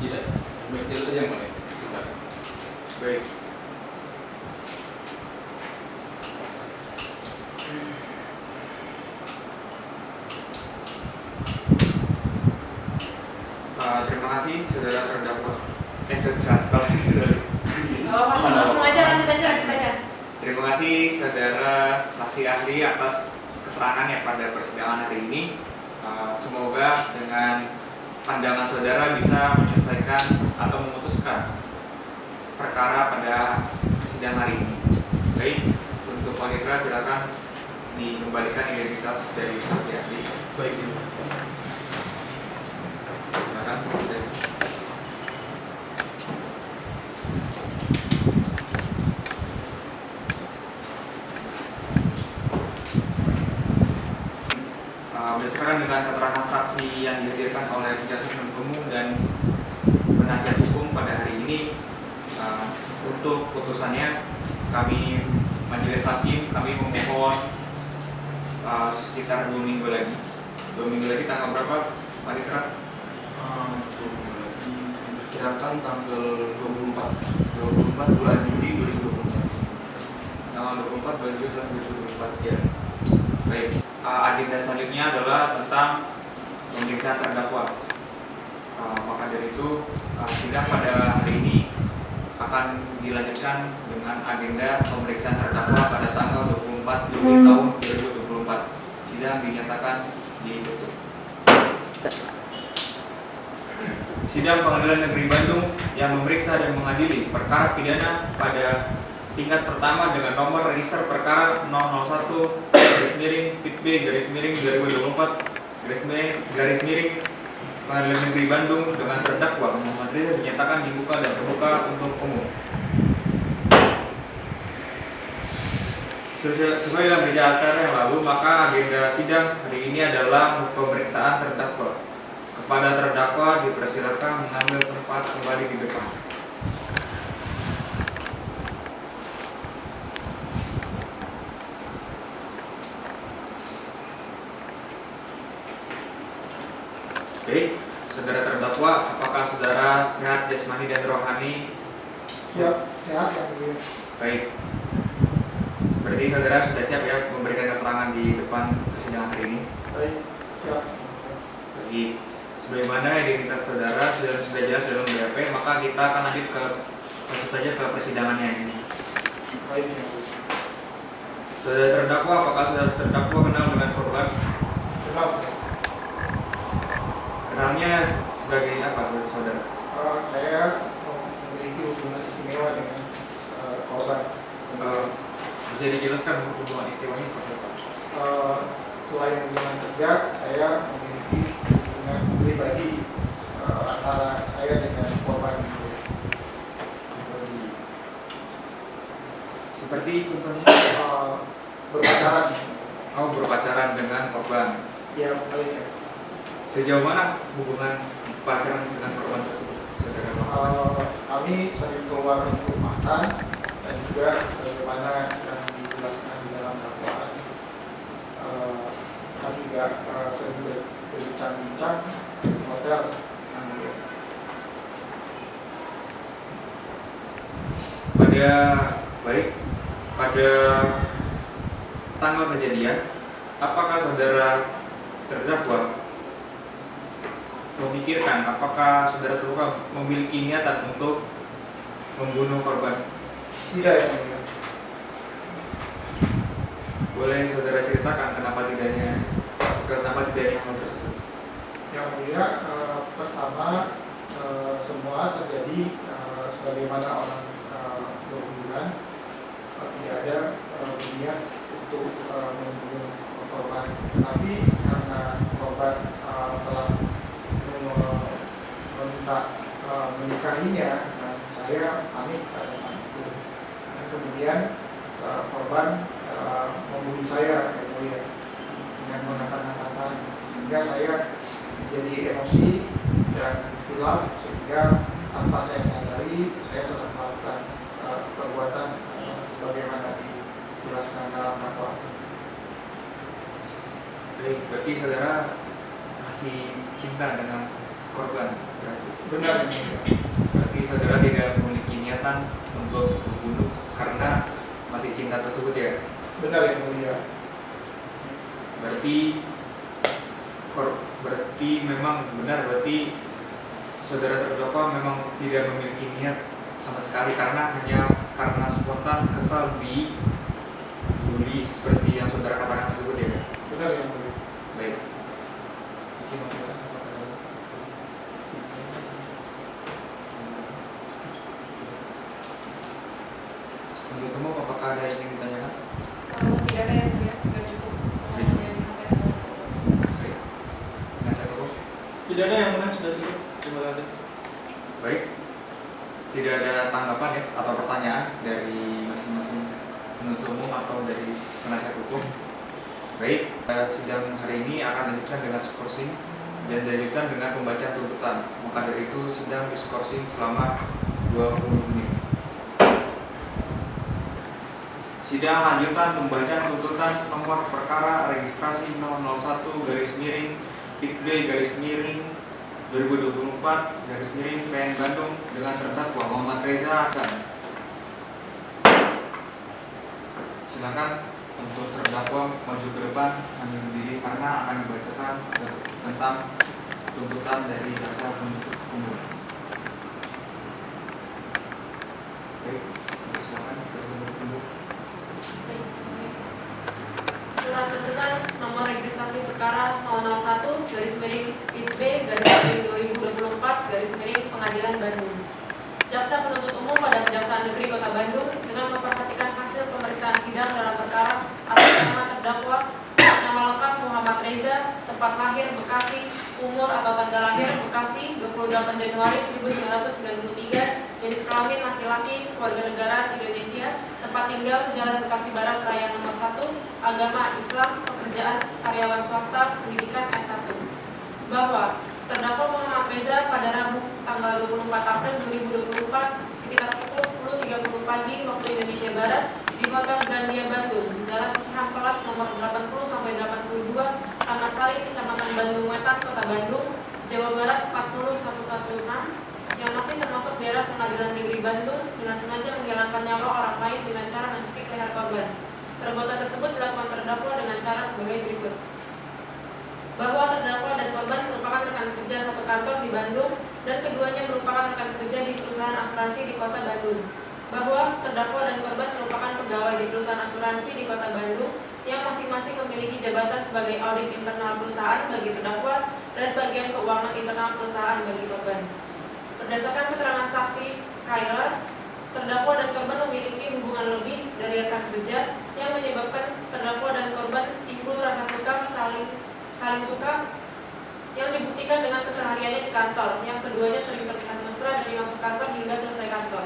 Tidak. Baik, jelas saja yang mulia. Terima kasih. Baik. Terima kasih saudara terdakwa. Salah saudara. langsung aja lanjut aja. Terima kasih saudara saksi ahli atas keterangannya pada persidangan hari ini. Semoga dengan pandangan saudara bisa menyelesaikan atau memutuskan perkara pada sidang hari ini. Baik, untuk panitera silakan dikembalikan identitas dari saksi ahli. Baik. Silakan. Berdasarkan dengan keterangan saksi yang dihadirkan oleh jaksa penuntut umum dan penasihat hukum pada hari ini, untuk putusannya kami majelis hakim kami memohon sekitar 2 minggu lagi. 2 minggu lagi tanggal berapa, Pak Dikra? Diperkirakan tanggal 24 bulan Juli 2024. Tanggal 24 bulan Juli 2024 ya. Baik. Agenda selanjutnya adalah tentang pemeriksaan terdakwa. Maka dari itu sidang pada hari ini akan dilanjutkan dengan agenda pemeriksaan terdakwa pada tanggal 24 Juli tahun 2024. Sidang dinyatakan ditutup. Sidang Pengadilan Negeri Bandung yang memeriksa dan mengadili perkara pidana pada tingkat pertama dengan nomor register perkara 001 /PB/2024 Pengadilan Negeri Bandung dengan terdakwa Muhammad Reza dinyatakan dibuka dan terbuka untuk umum. Sesuai dengan berita acara yang lalu, maka agenda sidang hari ini adalah pemeriksaan terdakwa. Kepada terdakwa dipersilakan mengambil tempat kembali di depan. Baik, saudara terdakwa, apakah saudara sehat jasmani dan rohani? Siap, sehat yang mulia. Baik. Berarti saudara sudah siap ya memberikan keterangan di depan persidangan hari ini? Baik, siap. Baik. Sebagaimana identitas saudara sudah jelas dalam BAP, maka kita akan lanjut langsung saja ke persidangannya ini. Baik, yang mulia. Saudara terdakwa, apakah saudara terdakwa kenal dengan korban? Kenal. Kenalnya sebagai apa, saudara? Saya memiliki hubungan istimewa dengan korban. Bisa dijelaskan hubungan istimewanya seperti apa? Selain hubungan kerja, saya memiliki hubungan pribadi antara saya dengan korban. Seperti contohnya? Berpacaran. Oh, berpacaran dengan korban. Ya, paling ya. Sejauh mana hubungan pacaran dengan korban tersebut? Kami sering keluar untuk makan dan juga sebagaimana yang dijelaskan di dalam dakwaan, kami juga sering berbincang-bincang di hotel. Pada tanggal kejadian, apakah saudara terdakwa memikirkan apakah saudara terdakwa memiliki niatan untuk membunuh korban? Tidak, ya mulia. Boleh saudara ceritakan kenapa tidaknya hal tersebut? Yang mulia, pertama semua terjadi sebagaimana orang berhubungan, tidak ada niat untuk membunuh korban. Tetapi karena korban telah meminta menikahinya, dan saya panik pada saat itu. Dan kemudian korban membunuh saya, yang mulia, dengan menggunakan kata-kata, sehingga saya menjadi emosi dan hilaf, sehingga tanpa saya sadari saya sedang melakukan perbuatan sebagaimana dijelaskan dalam dakwaan. Baik, berarti saudara masih cinta dengan korban. Benar. Berarti saudara tidak memiliki niatan untuk membunuh karena masih cinta tersebut ya? Benar, yang mulia. Berarti memang benar, berarti saudara terdakwa memang tidak memiliki niat sama sekali karena hanya karena spontan kesal dibully seperti yang saudara katakan tersebut ya? Benar, yang mulia. Baik. Menurut umum apakah ada yang ingin ditanyakan? Kalau tidak ada yang mulia, sudah cukup. Yang disampaikan. Baik. Penasihat hukum? Tidak ada yang mulia, sudah cukup. Terima kasih. Baik. Tidak ada tanggapan ya atau pertanyaan dari masing-masing penuntut umum atau dari penasihat hukum. Baik, sidang hari ini akan dilanjutkan dengan skorsing dan dilanjutkan dengan pembacaan tuntutan. Maka dari itu sidang diskorsing selama 20 menit. Sidang lanjutan pembacaan tuntutan nomor perkara registrasi 001-IP/2024/PN Bandung dengan terdakwa Muhammad Reza dan silakan untuk terdakwa maju ke depan ambil berdiri karena akan dibacakan tentang tuntutan dari jaksa penuntut umum. Baik, silakan penuntut umum. Surat tuntutan nomor registrasi perkara 001-IP/2024 Bandung. Jaksa penuntut umum pada Kejaksaan Negeri Kota Bandung dengan memperhatikan hasil pemeriksaan sidang dalam perkara atas nama terdakwa, nama lengkap Muhammad Reza, tempat lahir Bekasi, umur atau tanggal lahir Bekasi 28 Januari 1993, jenis kelamin laki-laki, warga negara Indonesia, tempat tinggal Jalan Bekasi Barat Raya nomor 1, agama Islam, pekerjaan karyawan swasta, pendidikan S1. Bahwa terdakwa Muhammad Reza pada Rabu tanggal 24 April 2024 sekitar pukul 10.30 pagi waktu Indonesia Barat di Hotel Grandia Bandung, Jalan Cihampelas nomor 80-82, Taman Sari, Kecamatan Bandung Wetan, Kota Bandung, Jawa Barat 40116, yang masih termasuk daerah Pengadilan Negeri Bandung dengan sengaja menghilangkan nyawa orang lain dengan cara mencekik leher korban. Perbuatan tersebut dilakukan terdakwa dengan cara sebagai berikut. Bahwa terdakwa dan korban merupakan rekan kerja satu kantor di Bandung dan keduanya merupakan rekan kerja di perusahaan asuransi di Kota Bandung. Bahwa terdakwa dan korban merupakan pegawai di perusahaan asuransi di Kota Bandung yang masing-masing memiliki jabatan sebagai audit internal perusahaan bagi terdakwa dan bagian keuangan internal perusahaan bagi korban. Berdasarkan keterangan saksi Kayla, terdakwa dan korban memiliki hubungan lebih dari rekan kerja yang menyebabkan terdakwa dan korban timbul rasa suka saling suka yang dibuktikan dengan kesehariannya di kantor, yang keduanya sering terlihat mesra dari masuk kantor hingga selesai kantor.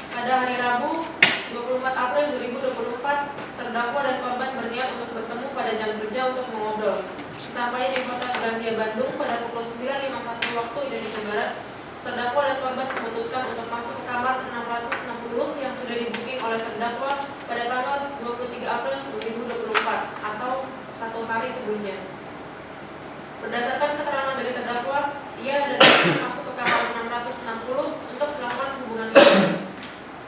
Pada hari Rabu 24 April 2024, terdakwa dan korban berniat untuk bertemu pada jam kerja untuk mengobrol. Sampainya di Hotel Grandia Bandung pada pukul 9.51 waktu Indonesia Barat, terdakwa dan korban memutuskan untuk masuk ke kamar 660 yang sudah di-booking oleh terdakwa pada tanggal 23 April 2024 atau 1 hari sebelumnya. Berdasarkan keterangan dari terdakwa, ia dan korban masuk ke kamar 660 untuk melakukan hubungan intim.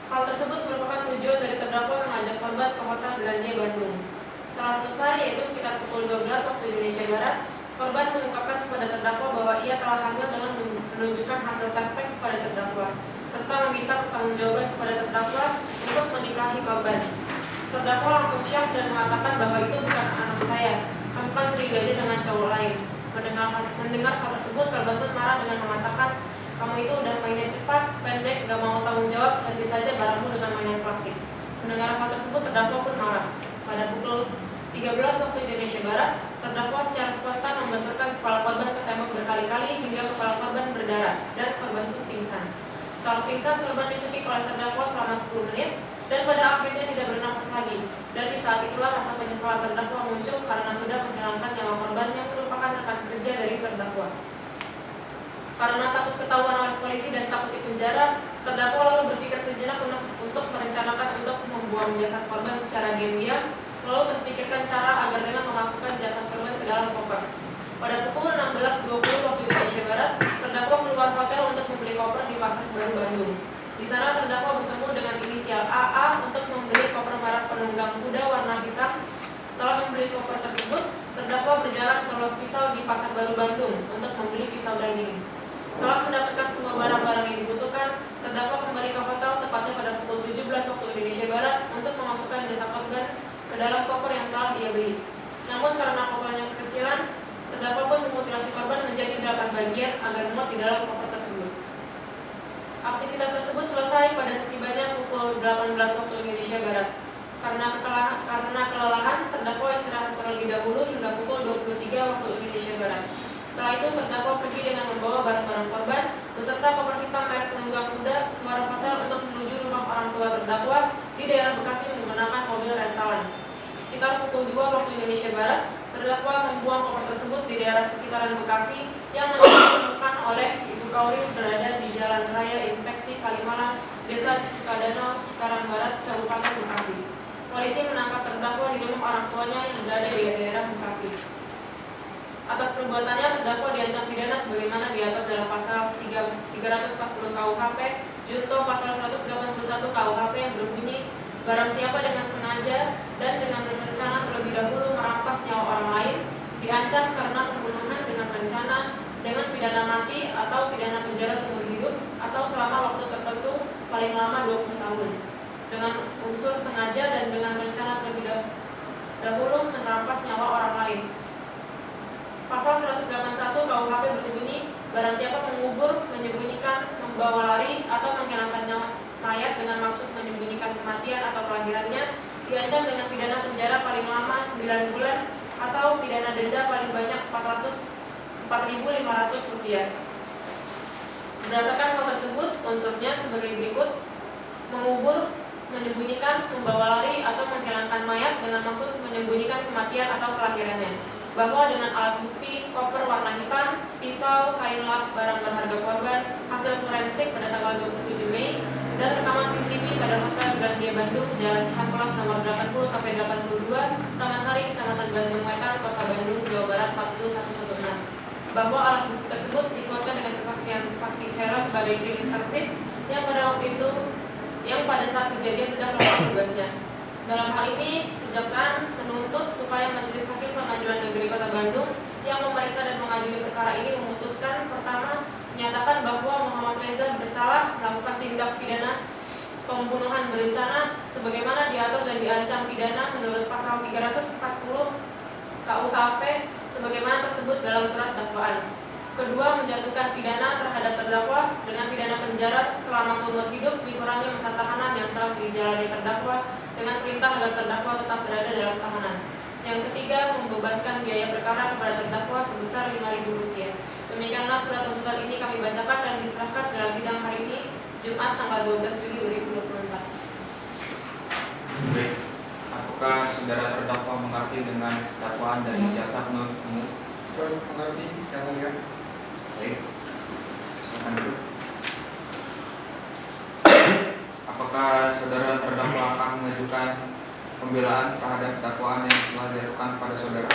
Hal tersebut merupakan tujuan dari terdakwa mengajak korban ke Hotel Grandia Bandung. Setelah selesai, yaitu sekitar pukul 12 waktu Indonesia Barat, korban mengungkapkan kepada terdakwa bahwa ia telah hamil dengan menunjukkan hasil tespek kepada terdakwa, serta meminta pertanggungjawaban kepada terdakwa untuk menikahi korban. Terdakwa langsung syok dan mengatakan bahwa itu bukan anak saya, kamu kan sering gaji dengan cowok lain. Mendengar hal tersebut, korban pun marah dengan mengatakan, kamu itu udah mainnya cepat, pendek, gak mau tanggung jawab, ganti saja barangmu dengan mainan plastik. Mendengar hal tersebut, terdakwa pun marah. Pada pukul 13 waktu Indonesia Barat, terdakwa secara spontan membenturkan kepala korban ke tembok berkali-kali hingga kepala korban berdarah dan korban itu pingsan. Setelah pingsan, korban dicekik oleh terdakwa selama 10 menit dan pada akhirnya tidak bernafas lagi. Dan di saat itulah rasa penyesalan terdakwa muncul karena sudah menghilangkan nyawa korban yang merupakan rekan kerja dari terdakwa. Karena takut ketahuan oleh polisi dan takut dipenjara, terdakwa lalu berpikir sejenak untuk merencanakan untuk membuang jasad korban secara diam-diam, lalu terpikirkan cara agar dengan memasukkan jasad korban ke dalam koper. Pada pukul 16.20 waktu Indonesia Barat, terdakwa keluar hotel untuk membeli koper di Pasar Baru Bandung. Di sana terdakwa bertemu dengan inisial AA untuk membeli koper merek penunggang kuda warna hitam. Setelah membeli koper tersebut, terdakwa berjalan ke los pisau di Pasar Baru Bandung untuk membeli pisau daging. Setelah mendapatkan semua barang-barang yang dibutuhkan, terdakwa kembali ke hotel tepatnya pada pukul 17 waktu Indonesia Barat untuk memasukkan jasad korban ke dalam koper yang telah ia beli. Namun karena kopernya kekecilan, terdakwa pun memutilasi korban menjadi 8 bagian agar muat di dalam koper tersebut. Aktivitas tersebut selesai pada setibanya pukul 18 waktu Indonesia Barat. Karena kelelahan, terdakwa istirahat terlebih dahulu hingga pukul 23 waktu Indonesia Barat. Setelah itu, terdakwa pergi dengan membawa barang-barang korban beserta koper hitam merek penunggang kuda keluar hotel untuk menuju rumah orang tua terdakwa di daerah Bekasi menggunakan mobil rentalan. Sekitar pukul 2 waktu Indonesia Barat, terdakwa membuang koper tersebut di daerah sekitaran Bekasi yang ditemukan oleh Ibu Kauri berada di Jalan Raya Inspeksi Kalimalang, Desa Cikadano, Cikarang Barat, Kabupaten Bekasi. Polisi menangkap terdakwa di rumah orang tuanya yang berada di daerah Bekasi. Atas perbuatannya, terdakwa diancam pidana sebagaimana diatur dalam pasal 340 KUHP, junto pasal 181 KUHP yang berbunyi, barang siapa dengan sengaja dan dengan berencana terlebih dahulu merampas nyawa orang lain, diancam karena pembunuhan dengan rencana dengan pidana mati atau pidana penjara seumur hidup atau selama waktu tertentu paling lama 20 tahun. Dengan unsur sengaja dan dengan rencana terlebih dahulu merampas nyawa orang lain. Pasal 181 KUHP berbunyi, barang siapa mengubur, menyembunyikan, membawa lari, atau menghilangkan mayat dengan maksud menyembunyikan kematian atau kelahirannya, diancam dengan pidana penjara paling lama 9 bulan atau pidana denda paling banyak Rp4.500. Berdasarkan hal tersebut, unsurnya sebagai berikut: mengubur, menyembunyikan, membawa lari, atau menghilangkan mayat dengan maksud menyembunyikan kematian atau kelahirannya. Bahwa dengan alat bukti, koper warna hitam, pisau, kain lap, barang berharga korban, hasil forensik pada tanggal 27 Mei, dan rekaman CCTV pada Hotel Grandia Bandung, Jalan Cihampelas nomor 80-82, Taman Sari, Kecamatan Bandung Wetan, Kota Bandung, Jawa Barat 40116. Bahwa alat bukti tersebut dikuatkan dengan kesaksian saksi Cera sebagai cleaning service yang pada saat kejadian sedang melakukan tugasnya. Dalam hal ini, kejaksaan menuntut supaya Majelis Hakim Pengadilan Negeri Kota Bandung yang memeriksa dan mengadili perkara ini memutuskan: pertama, menyatakan bahwa Muhammad Reza bersalah melakukan tindak pidana pembunuhan berencana sebagaimana diatur dan diancam pidana menurut pasal 340 KUHP sebagaimana tersebut dalam surat dakwaan. Kedua, menjatuhkan pidana terhadap terdakwa dengan pidana penjara selama seumur hidup dikurangi masa tahanan yang telah dijalani terdakwa dengan perintah agar terdakwa tetap berada dalam tahanan. Yang ketiga, membebankan biaya perkara kepada terdakwa sebesar Rp5.000. Demikianlah surat tuntutan ini kami bacakan dan diserahkan dalam sidang hari ini, Jumat tanggal 12 Juli 2024. Baik, apakah saudara terdakwa mengerti dengan dakwaan dari jaksa penuntut umum? Mengerti, yang mulia. Baik, silakan dulu. Apakah saudara terdakwa akan mengajukan pembelaan terhadap dakwaan yang telah dilakukan pada saudara?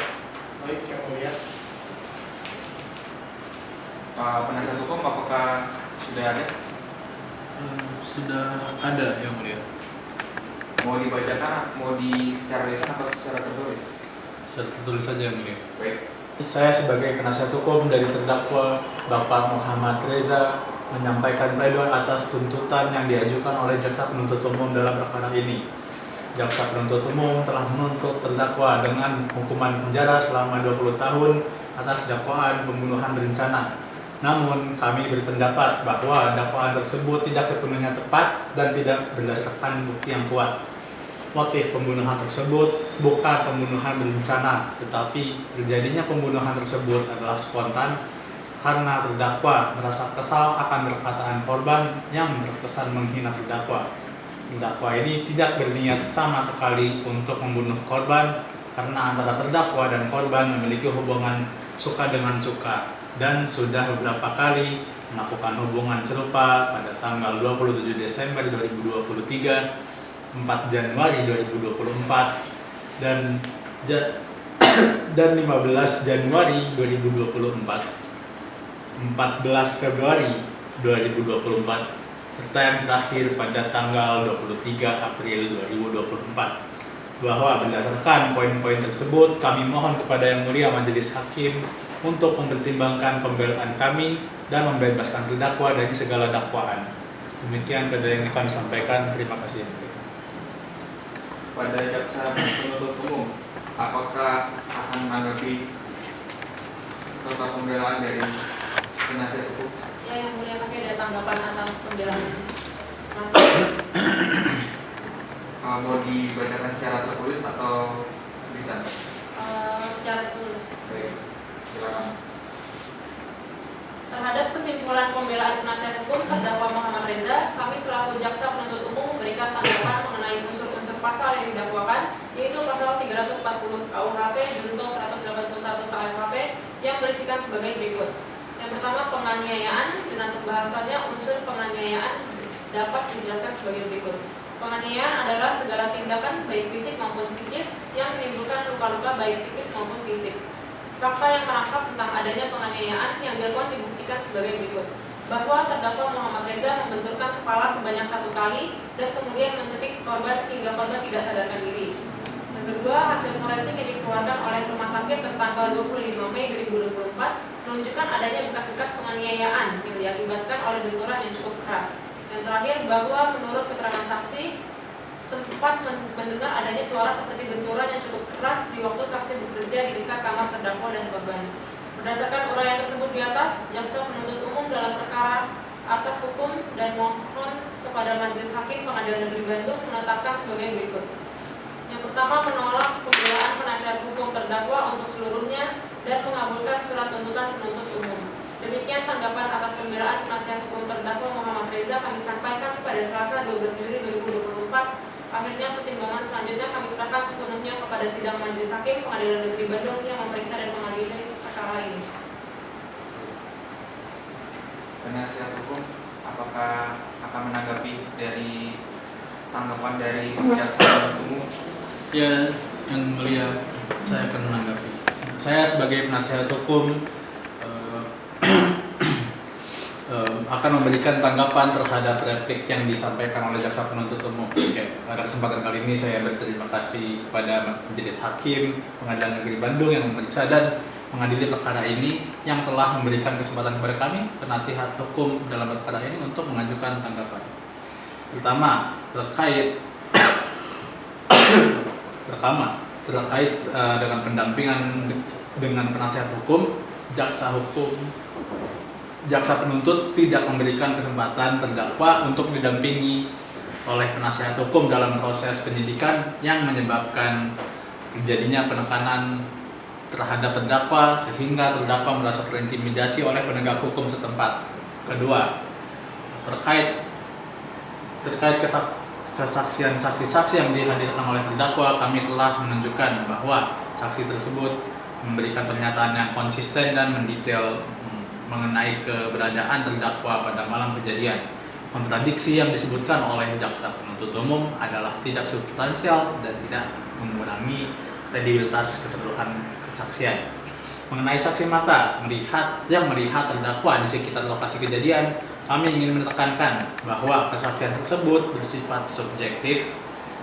Baik, yang mulia. Penasihat hukum, apakah sudah ada? Sudah ada, yang mulia. Mau dibacakan, mau secara lisan atau secara tertulis? Secara tertulis saja, yang mulia. Baik. Saya sebagai penasihat hukum dari terdakwa Bapak Muhammad Reza menyampaikan pledoi atas tuntutan yang diajukan oleh jaksa penuntut umum dalam perkara ini. Jaksa penuntut umum telah menuntut terdakwa dengan hukuman penjara selama 20 tahun atas dakwaan pembunuhan berencana. Namun kami berpendapat bahwa dakwaan tersebut tidak sepenuhnya tepat dan tidak berdasarkan bukti yang kuat. Motif pembunuhan tersebut bukan pembunuhan berencana, tetapi terjadinya pembunuhan tersebut adalah spontan karena terdakwa merasa kesal akan perkataan korban yang terkesan menghina terdakwa. Terdakwa ini tidak berniat sama sekali untuk membunuh korban karena antara terdakwa dan korban memiliki hubungan suka dengan suka dan sudah beberapa kali melakukan hubungan serupa pada tanggal 27 Desember 2023, 4 Januari 2024, dan 15 Januari 2024, 14 Februari 2024, serta yang terakhir pada tanggal 23 April 2024. Bahwa berdasarkan poin-poin tersebut, kami mohon kepada Yang Mulia Majelis Hakim untuk mempertimbangkan pembelaan kami dan membebaskan terdakwa dari segala dakwaan. Demikian pada yang kami sampaikan. Terima kasih. Pada jaksa penuntut umum, apakah akan menanggapi nota pembelaan dari penasihat hukum? Ya, Yang Mulia, kami ada tanggapan atas pembelaan Mas. Mau dibacakan secara tertulis atau tulisan? Secara tulis. Baik, silakan. Terhadap kesimpulan pembelaan penasihat hukum terdakwa Muhammad Reza, kami selaku jaksa penuntut umum memberikan tanggapan mengenai unsur-unsur pasal yang didakwakan, yaitu pasal 340 KUHP junto 181 KUHP yang berisikan sebagai berikut. Yang pertama, penganiayaan, dengan pembahasannya unsur penganiayaan dapat dijelaskan sebagai berikut. Penganiayaan adalah segala tindakan baik fisik maupun psikis yang menimbulkan luka-luka baik psikis maupun fisik. Fakta yang menangkap tentang adanya penganiayaan yang dilakukan dibuktikan sebagai berikut. Bahwa terdakwa Muhammad Reza membenturkan kepala sebanyak 1 kali dan kemudian mencekik korban hingga korban tidak sadarkan diri. Yang kedua, hasil forensik yang dikeluarkan oleh rumah sakit tertanggal 25 Mei 2024 menunjukkan adanya bekas-bekas penganiayaan yang diakibatkan oleh benturan yang cukup keras. Yang terakhir, bahwa menurut keterangan saksi sempat mendengar adanya suara seperti benturan yang cukup keras di waktu saksi bekerja di dekat kamar terdakwa dan korban. Berdasarkan uraian tersebut di atas, jaksa penuntut umum dalam perkara atas hukum dan mohon kepada Majelis Hakim Pengadilan Negeri Bandung menetapkan sebagai berikut. Yang pertama, menolak pembelaan penasihat hukum terdakwa untuk seluruhnya dan mengabulkan surat tuntutan penuntut umum. Demikian tanggapan atas pembelaan penasihat hukum terdakwa Muhammad Reza kami sampaikan pada Selasa 12 Juli 2024. Akhirnya pertimbangan selanjutnya kami serahkan sepenuhnya kepada sidang Majelis Hakim Pengadilan Negeri Bandung yang memeriksa dan mengadili perkara ini. Penasihat hukum, apakah akan menanggapi dari tanggapan dari jaksa penuntut umum? Ya, Yang Mulia, saya akan menanggapi. Saya sebagai penasihat hukum akan memberikan tanggapan terhadap replik yang disampaikan oleh jaksa penuntut umum. Oke, pada kesempatan kali ini saya berterima kasih kepada Majelis Hakim Pengadilan Negeri Bandung yang memeriksa dan mengadili perkara ini, yang telah memberikan kesempatan kepada kami penasihat hukum dalam perkara ini untuk mengajukan tanggapan. Pertama, terkait dengan pendampingan dengan penasihat hukum, jaksa penuntut tidak memberikan kesempatan terdakwa untuk didampingi oleh penasihat hukum dalam proses penyidikan yang menyebabkan terjadinya penekanan terhadap terdakwa sehingga terdakwa merasa terintimidasi oleh penegak hukum setempat. Kedua, terkait kesaksian saksi-saksi yang dihadirkan oleh terdakwa, kami telah menunjukkan bahwa saksi tersebut memberikan pernyataan yang konsisten dan mendetail mengenai keberadaan terdakwa pada malam kejadian. Kontradiksi yang disebutkan oleh jaksa penuntut umum adalah tidak substansial dan tidak mengurangi kredibilitas keseluruhan kesaksian. Mengenai saksi mata melihat terdakwa di sekitar lokasi kejadian, kami ingin menekankan bahwa kesaksian tersebut bersifat subjektif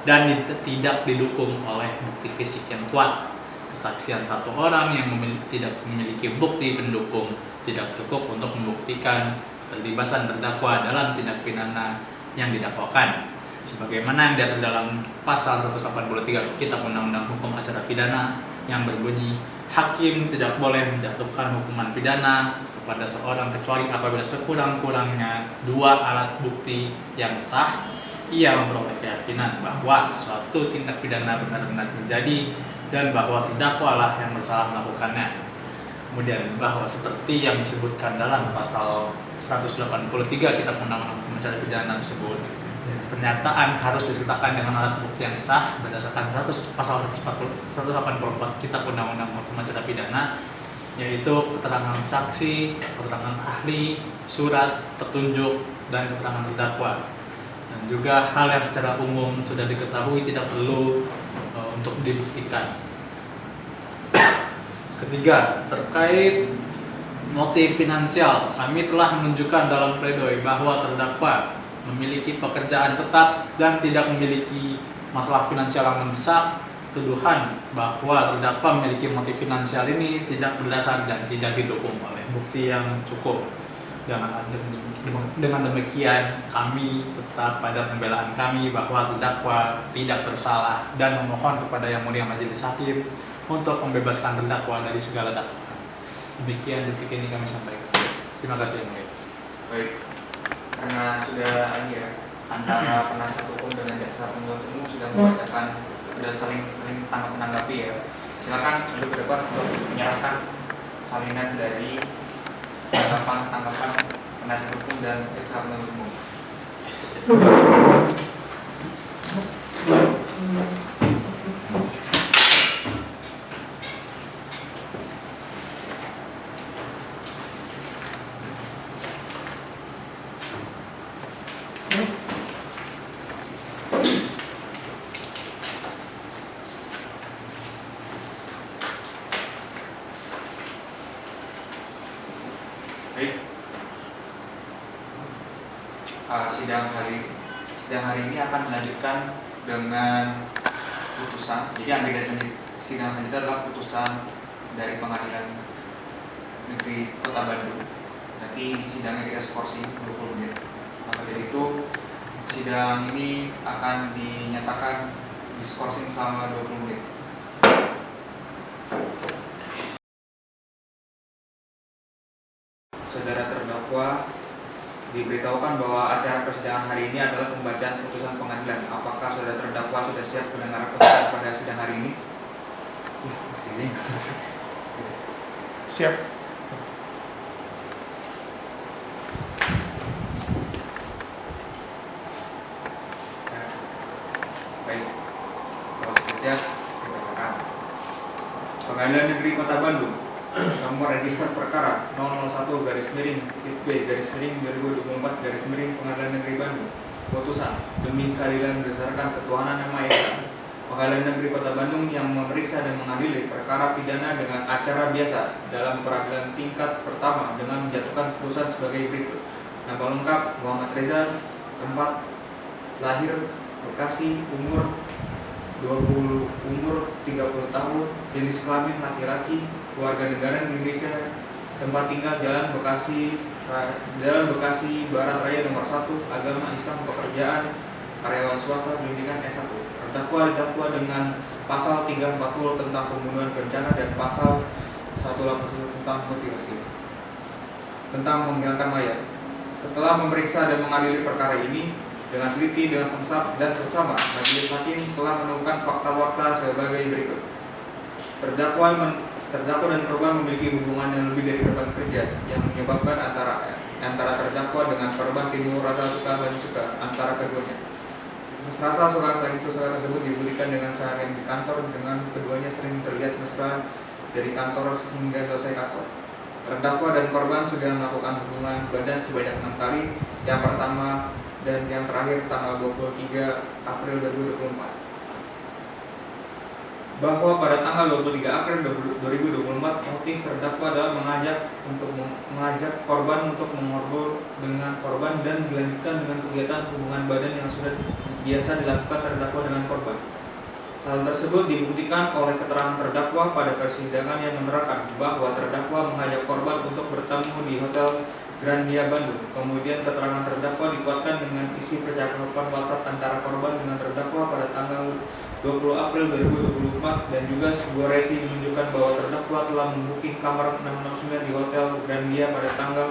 dan tidak didukung oleh bukti fisik yang kuat. Kesaksian satu orang yang tidak memiliki bukti pendukung tidak cukup untuk membuktikan keterlibatan terdakwa dalam tindak pidana yang didakwakan. Sebagaimana yang diatur dalam pasal 183 Kitab Undang-Undang Hukum Acara Pidana yang berbunyi, hakim tidak boleh menjatuhkan hukuman pidana kepada seorang kecuali apabila sekurang-kurangnya 2 alat bukti yang sah ia memperoleh keyakinan bahwa suatu tindak pidana benar-benar terjadi dan bahwa terdakwa lah yang bersalah melakukannya. Kemudian bahwa seperti yang disebutkan dalam pasal 183 Kitab Undang-Undang Hukum Acara Pidana tersebut, pernyataan harus disertakan dengan alat bukti yang sah berdasarkan pasal 184 Kitab Undang-Undang Hukum Acara Pidana, yaitu keterangan saksi, keterangan ahli, surat, petunjuk, dan keterangan terdakwa. Dan juga hal yang secara umum sudah diketahui tidak perlu untuk dibuktikan. Ketiga, terkait motif finansial, kami telah menunjukkan dalam pledoi bahwa terdakwa memiliki pekerjaan tetap dan tidak memiliki masalah finansial yang mendesak. Tuduhan bahwa terdakwa memiliki motif finansial ini tidak berdasar dan tidak didukung oleh bukti yang cukup. Dengan demikian, kami tetap pada pembelaan kami bahwa terdakwa tidak bersalah dan memohon kepada Yang Mulia Majelis Hakim untuk membebaskan terdakwa dari segala dakwaan. Demikian detik ini kami sampaikan. Terima kasih Yang Mulia. Baik, karena sudah antara penasihat hukum dengan jaksa penuntut umum sudah membacakan, sudah saling menanggapi ya. Silakan untuk ke depan untuk menyerahkan salinan dari tanggapan penasihat hukum dan jaksa penuntut umum. Baik. Sidang hari ini akan dilanjutkan dengan putusan. Jadi agenda sidang selanjutnya adalah putusan dari Pengadilan Negeri Kota Bandung. Nanti sidangnya kita skorsing 20 menit. Maka dari itu sidang ini akan dinyatakan diskorsing selama 20 menit. Saudara terdakwa diberitahukan bahwa acara persidangan hari ini adalah pembacaan putusan pengadilan. Apakah saudara terdakwa sudah siap mendengar putusan pada sidang hari ini? Siap. Baik, kalau sudah siap, saya bacakan. Pengadilan Negeri Kota Bandung, nomor register perkara 001/B/2024/Pengadilan Negeri Bandung. Putusan demi keadilan berdasarkan ketuhanan yang Maha Esa. Pengadilan Negeri Kota Bandung yang memeriksa dan mengadili perkara pidana dengan acara biasa dalam peradilan tingkat pertama dengan menjatuhkan putusan sebagai berikut. Nama lengkap Muhammad Reza, tempat lahir Bekasi, umur 30 tahun, jenis kelamin laki-laki, warga negara Indonesia, tempat tinggal Jalan Bekasi Barat Raya nomor 1, agama Islam, pekerjaan karyawan swasta, pendidikan S1. Terdakwa didakwa dengan pasal 340 tentang pembunuhan berencana dan pasal 181 tentang mutilasi, tentang menghilangkan mayat. Setelah memeriksa dan mengadili perkara ini dengan teliti dan seksama, majelis hakim telah menemukan fakta-fakta sebagai berikut. Terdakwa dan korban memiliki hubungan yang lebih dari rekan kerja yang menyebabkan antara terdakwa dengan korban timbul rasa suka dan suka antara keduanya. Rasa suka dan suka tersebut dibuktikan dengan seharian di kantor, dengan keduanya sering terlihat mesra dari kantor hingga selesai kantor. Terdakwa dan korban sudah melakukan hubungan badan sebanyak 6 kali, yang pertama dan yang terakhir tanggal 23 April 2024. Bahwa pada tanggal 23 April 2024, motif terdakwa adalah mengajak korban untuk mengobrol dengan korban dan dilanjutkan dengan kegiatan hubungan badan yang sudah biasa dilakukan terdakwa dengan korban. Hal tersebut dibuktikan oleh keterangan terdakwa pada persidangan yang menerangkan bahwa terdakwa mengajak korban untuk bertemu di Hotel Grandia Bandung. Kemudian keterangan terdakwa dikuatkan dengan isi percakapan WhatsApp antara korban dengan terdakwa pada tanggal 20 April 2024 dan juga sebuah resi menunjukkan bahwa terdakwa telah membooking kamar 669 di Hotel Grandia pada tanggal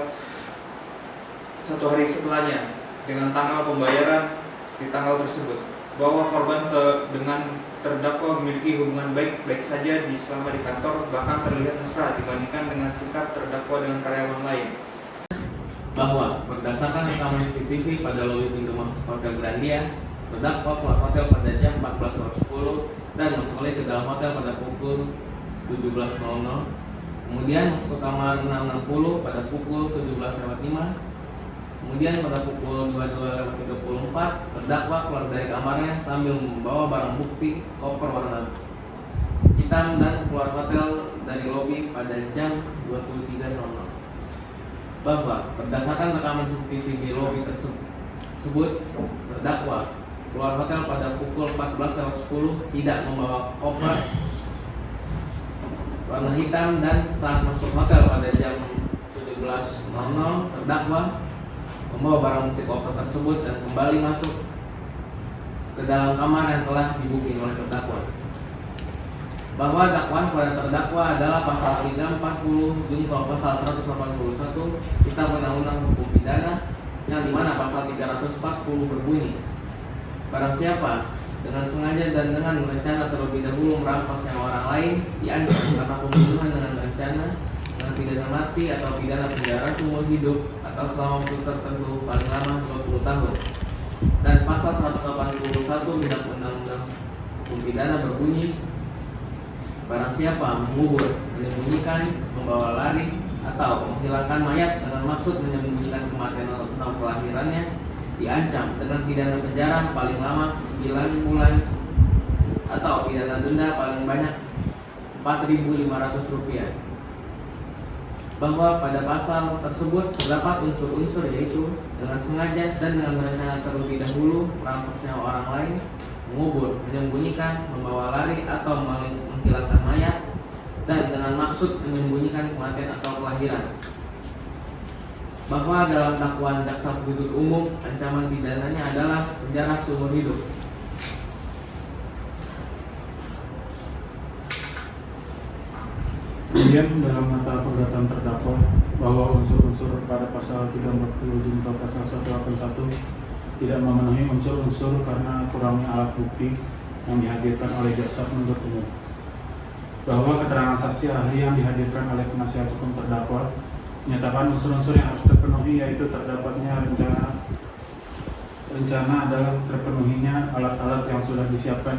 1 hari setelahnya dengan tanggal pembayaran di tanggal tersebut bahwa korban dengan terdakwa memiliki hubungan baik-baik saja selama di kantor, bahkan terlihat mesra dibandingkan dengan sikap terdakwa dengan karyawan lain. Bahwa berdasarkan rekaman CCTV pada lobi pintu masuk Hotel Grandia, terdakwa keluar hotel pada jam 14.10 dan masuk ke dalam hotel pada pukul 17.00. Kemudian masuk ke kamar 660 pada pukul 17.05. Kemudian pada pukul 22.34 terdakwa keluar dari kamarnya sambil membawa barang bukti koper warna hitam dan keluar hotel dari lobi pada jam 23.00. Bahwa berdasarkan rekaman CCTV di lobi tersebut terdakwa keluar hotel pada pukul 14.10 tidak membawa koper warna hitam dan saat masuk hotel pada jam 17.00 terdakwa membawa barang bukti koper tersebut dan kembali masuk ke dalam kamar yang telah dibuking oleh terdakwa. Bahwa dakwaan kepada terdakwa adalah pasal 340 junto pasal 181 Kitab Undang-Undang Hukum Pidana, yang dimana pasal 340 berbunyi, barang siapa dengan sengaja dan dengan rencana terlebih dahulu merampas nyawa orang lain diancam karena pembunuhan dengan rencana dengan pidana mati atau pidana penjara seumur hidup atau selama waktu tertentu paling lama 20 tahun. Dan pasal 181 Kitab Undang-Undang Hukum Pidana berbunyi, barang siapa mengubur, menyembunyikan, membawa lari, atau menghilangkan mayat dengan maksud menyembunyikan kematian atau kelahirannya diancam dengan pidana penjara paling lama 9 bulan atau pidana denda paling banyak Rp4.500. Bahwa pada pasal tersebut terdapat unsur-unsur yaitu dengan sengaja dan dengan berencana terlebih dahulu merampas nyawa orang lain, mengubur, menyembunyikan, membawa lari atau menghilangkan mayat, dan dengan maksud menyembunyikan kematian atau kelahiran. Bahwa dalam dakwaan jaksa penuntut umum ancaman pidananya adalah penjara seumur hidup. Kemudian dalam nota perdata terdakwa bahwa unsur-unsur pada pasal 340 junto pasal 181 tidak memenuhi unsur-unsur karena kurangnya alat bukti yang dihadirkan oleh jaksa penuntut umum. Bahwa keterangan saksi ahli yang dihadirkan oleh penasihat hukum terdakwa menyatakan unsur-unsur yang harus terpenuhi yaitu terdapatnya rencana adalah terpenuhinya alat-alat yang sudah disiapkan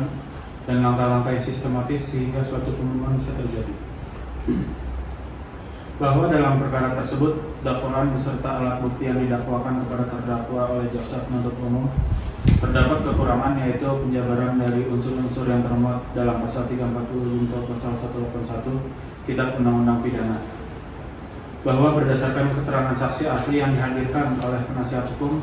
dan langkah-langkah yang sistematis sehingga suatu pembunuhan bisa terjadi. Bahwa dalam perkara tersebut dakwaan beserta alat bukti yang didakwakan kepada terdakwa oleh jaksa penuntut umum terdapat kekurangan yaitu penjabaran dari unsur-unsur yang termuat dalam pasal 340 junto pasal 181 Kitab Undang-Undang Pidana. Bahwa berdasarkan keterangan saksi ahli yang dihadirkan oleh penasihat hukum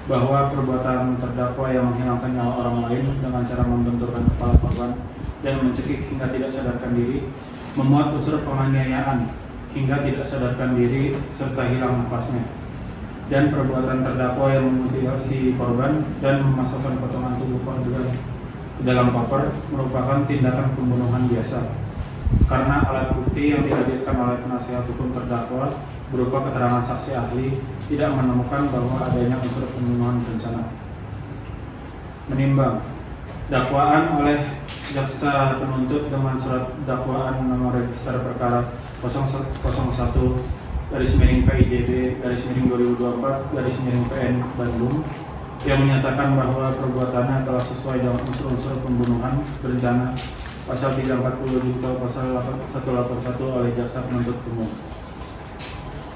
bahwa perbuatan terdakwa yang menghilangkan nyawa orang lain dengan cara membenturkan kepala korban dan mencekik hingga tidak sadarkan diri memuat unsur penganiayaan hingga tidak sadarkan diri serta hilang nafasnya, dan perbuatan terdakwa yang memutilasi korban dan memasukkan potongan tubuh korban ke dalam koper merupakan tindakan pembunuhan biasa karena alat bukti yang dihadirkan oleh penasihat hukum terdakwa berupa keterangan saksi ahli tidak menemukan bahwa adanya unsur pembunuhan berencana. Menimbang dakwaan oleh jaksa penuntut dengan surat dakwaan nomor register perkara 001-PIDB/2024/PN Bandung yang menyatakan bahwa perbuatannya telah sesuai dengan unsur-unsur pembunuhan berencana pasal 340 junto pasal 181 oleh jaksa penuntut umum.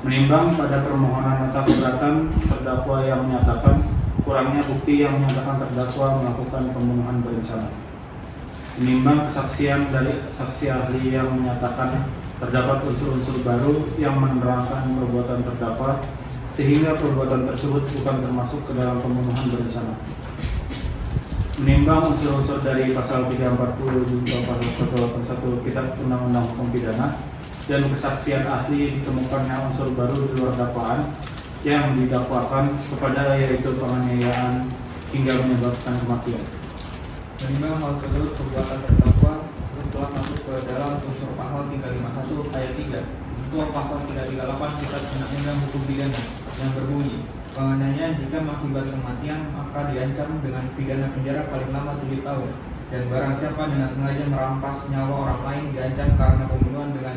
Menimbang pada permohonan nota keberatan terdakwa yang menyatakan kurangnya bukti yang menyatakan terdakwa melakukan pembunuhan berencana. Menimbang kesaksian dari saksi ahli yang menyatakan terdapat unsur-unsur baru yang menerangkan perbuatan terdakwa sehingga perbuatan tersebut bukan termasuk ke dalam pembunuhan berencana. Menimbang unsur-unsur dari pasal 340 junto pasal 181 Kitab Undang-Undang Hukum Pidana dan kesaksian ahli ditemukannya unsur baru di luar dakwaan yang didakwakan kepada yaitu penganiayaan hingga menyebabkan kematian. Menimbang hal tersebut perbuatan terdakwa telah masuk ke dalam unsur pasal 351 ayat 3 junto pasal 338 Kitab Undang-Undang Hukum Pidana yang berbunyi, Penganiayaan jika mengakibatkan kematian maka diancam dengan pidana penjara paling lama 7 tahun. Dan barang siapa dengan sengaja merampas nyawa orang lain diancam karena pembunuhan dengan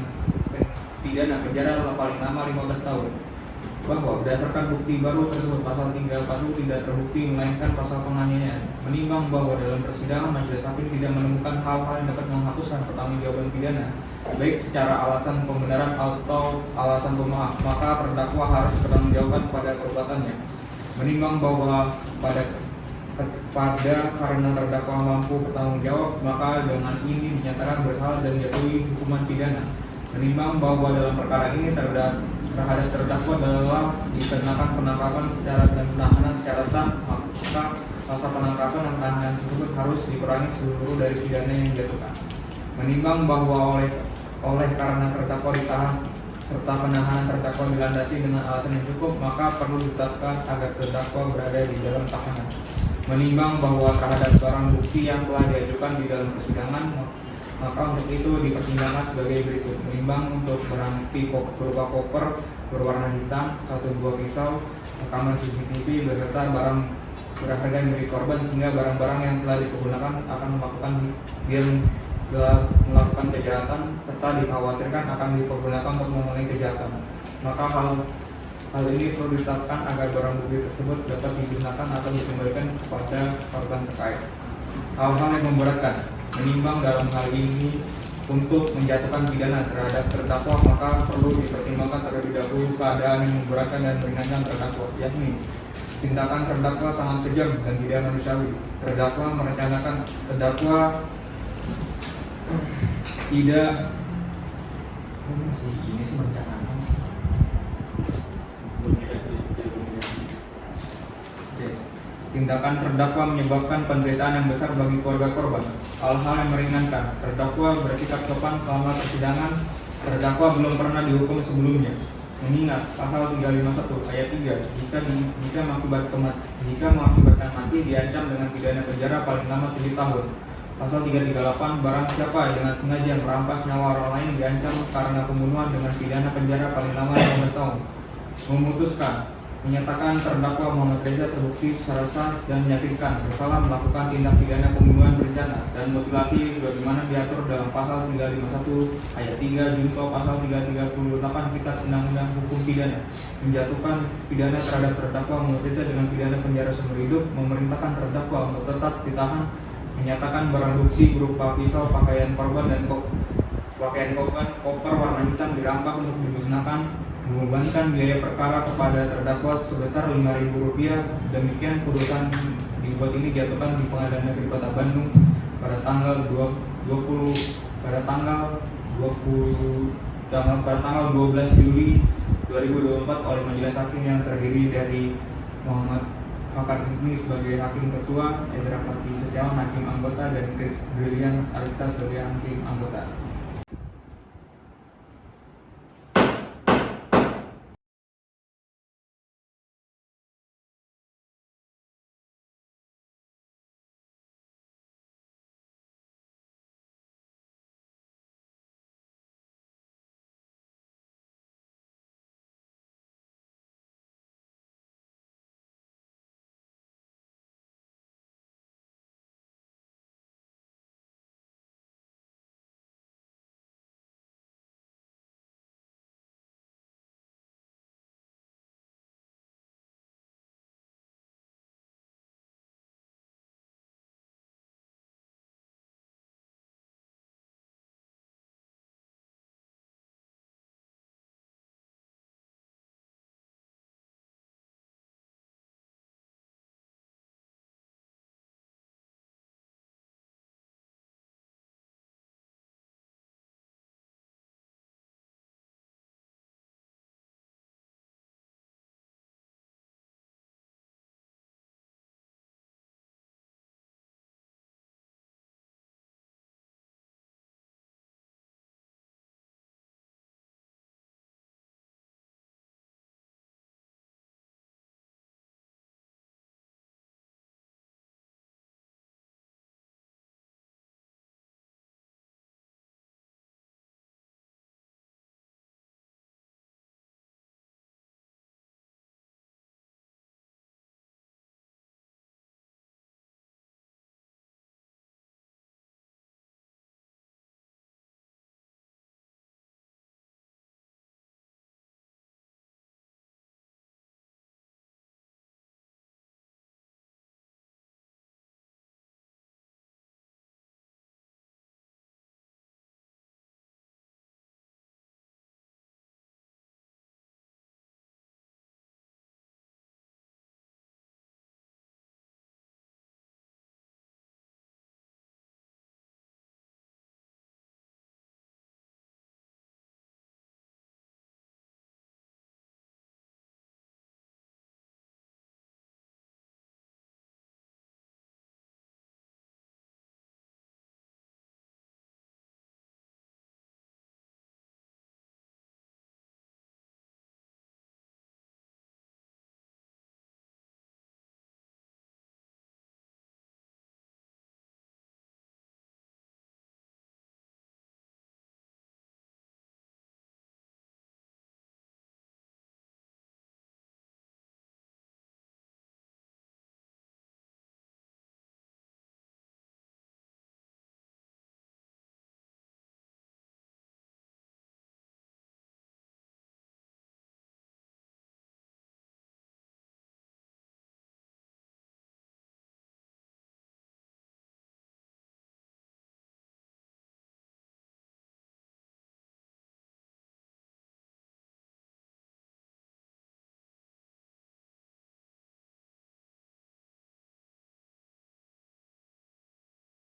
pidana penjara paling lama 15 tahun. Bahwa berdasarkan bukti baru tersebut pasal 340 tidak terbukti melainkan pasal penganiayaan. Menimbang bahwa dalam persidangan majelis hakim tidak menemukan hal-hal yang dapat menghapuskan pertanggungjawaban pidana, baik secara alasan pembenaran atau alasan pemaaf, maka terdakwa harus bertanggungjawabkan pada perbuatannya. Menimbang bahwa pada karena terdakwa mampu bertanggung jawab, maka dengan ini dinyatakan bersalah dan dijatuhi hukuman pidana. Menimbang bahwa dalam perkara ini terhadap terdakwa adalah dikenakan penangkapan dan penahanan secara sah, maka masa penangkapan dan penahanan tersebut harus dikurangi seluruh dari pidana yang dijatuhkan. Menimbang bahwa oleh karena terdakwa ditahan serta penahanan terdakwa dilandasi dengan alasan yang cukup, maka perlu ditetapkan agar terdakwa berada di dalam tahanan. Menimbang bahwa terhadap barang bukti yang telah diajukan di dalam persidangan, maka untuk itu dipertimbangkan sebagai berikut. Menimbang untuk barang bukti berupa koper berwarna hitam, 1 buah pisau, rekaman CCTV beserta barang berharga milik korban, sehingga barang-barang yang telah dipergunakan akan melakukan kejahatan serta dikhawatirkan akan dipergunakan untuk memenuhi kejahatan. Maka hal ini perlu ditetapkan agar barang bukti tersebut dapat digunakan atau dikembalikan kepada korban terkait. Hal-hal yang memberatkan. Menimbang dalam hal ini untuk menjatuhkan pidana terhadap terdakwa, maka perlu dipertimbangkan terlebih dahulu keadaan yang memberatkan dan meringankan terdakwa, yakni tindakan terdakwa sangat kejam dan tidak manusiawi. Terdakwa merencanakan tidak ini sih merencanakan. Tindakan terdakwa menyebabkan penderitaan yang besar bagi keluarga korban. Hal-hal yang meringankan. Terdakwa bersikap sopan selama persidangan. Terdakwa belum pernah dihukum sebelumnya. Mengingat pasal 351 ayat 3, jika mengakibatkan mati diancam dengan pidana penjara paling lama 7 tahun. Pasal 338, barang siapa dengan sengaja merampas nyawa orang lain diancam karena pembunuhan dengan pidana penjara paling lama 15 tahun. Memutuskan, menyatakan terdakwa Muhammad Reza terbukti secara sah dan meyakinkan bersalah melakukan tindak pidana pembunuhan berencana dan mutilasi sebagaimana diatur dalam pasal 351 ayat 3 junto pasal 338 Kitab Undang-Undang Hukum Pidana, menjatuhkan pidana terhadap terdakwa Muhammad Reza dengan pidana penjara seumur hidup, memerintahkan terdakwa untuk tetap ditahan, menyatakan barang bukti berupa pisau, pakaian korban dan koper warna hitam dirampas untuk dimusnahkan, membebankan biaya perkara kepada terdakwa sebesar Rp5.000. Demikian putusan dibuat ini dijatuhkan di Pengadilan Negeri Kota Bandung pada tanggal 12 Juli 2024 oleh Majelis Hakim yang terdiri dari Muhammad Fakar Zikri sebagai Hakim Ketua, Ezra Fatih Setiawan Hakim Anggota, dan Chris Brilian Arita sebagai Hakim Anggota.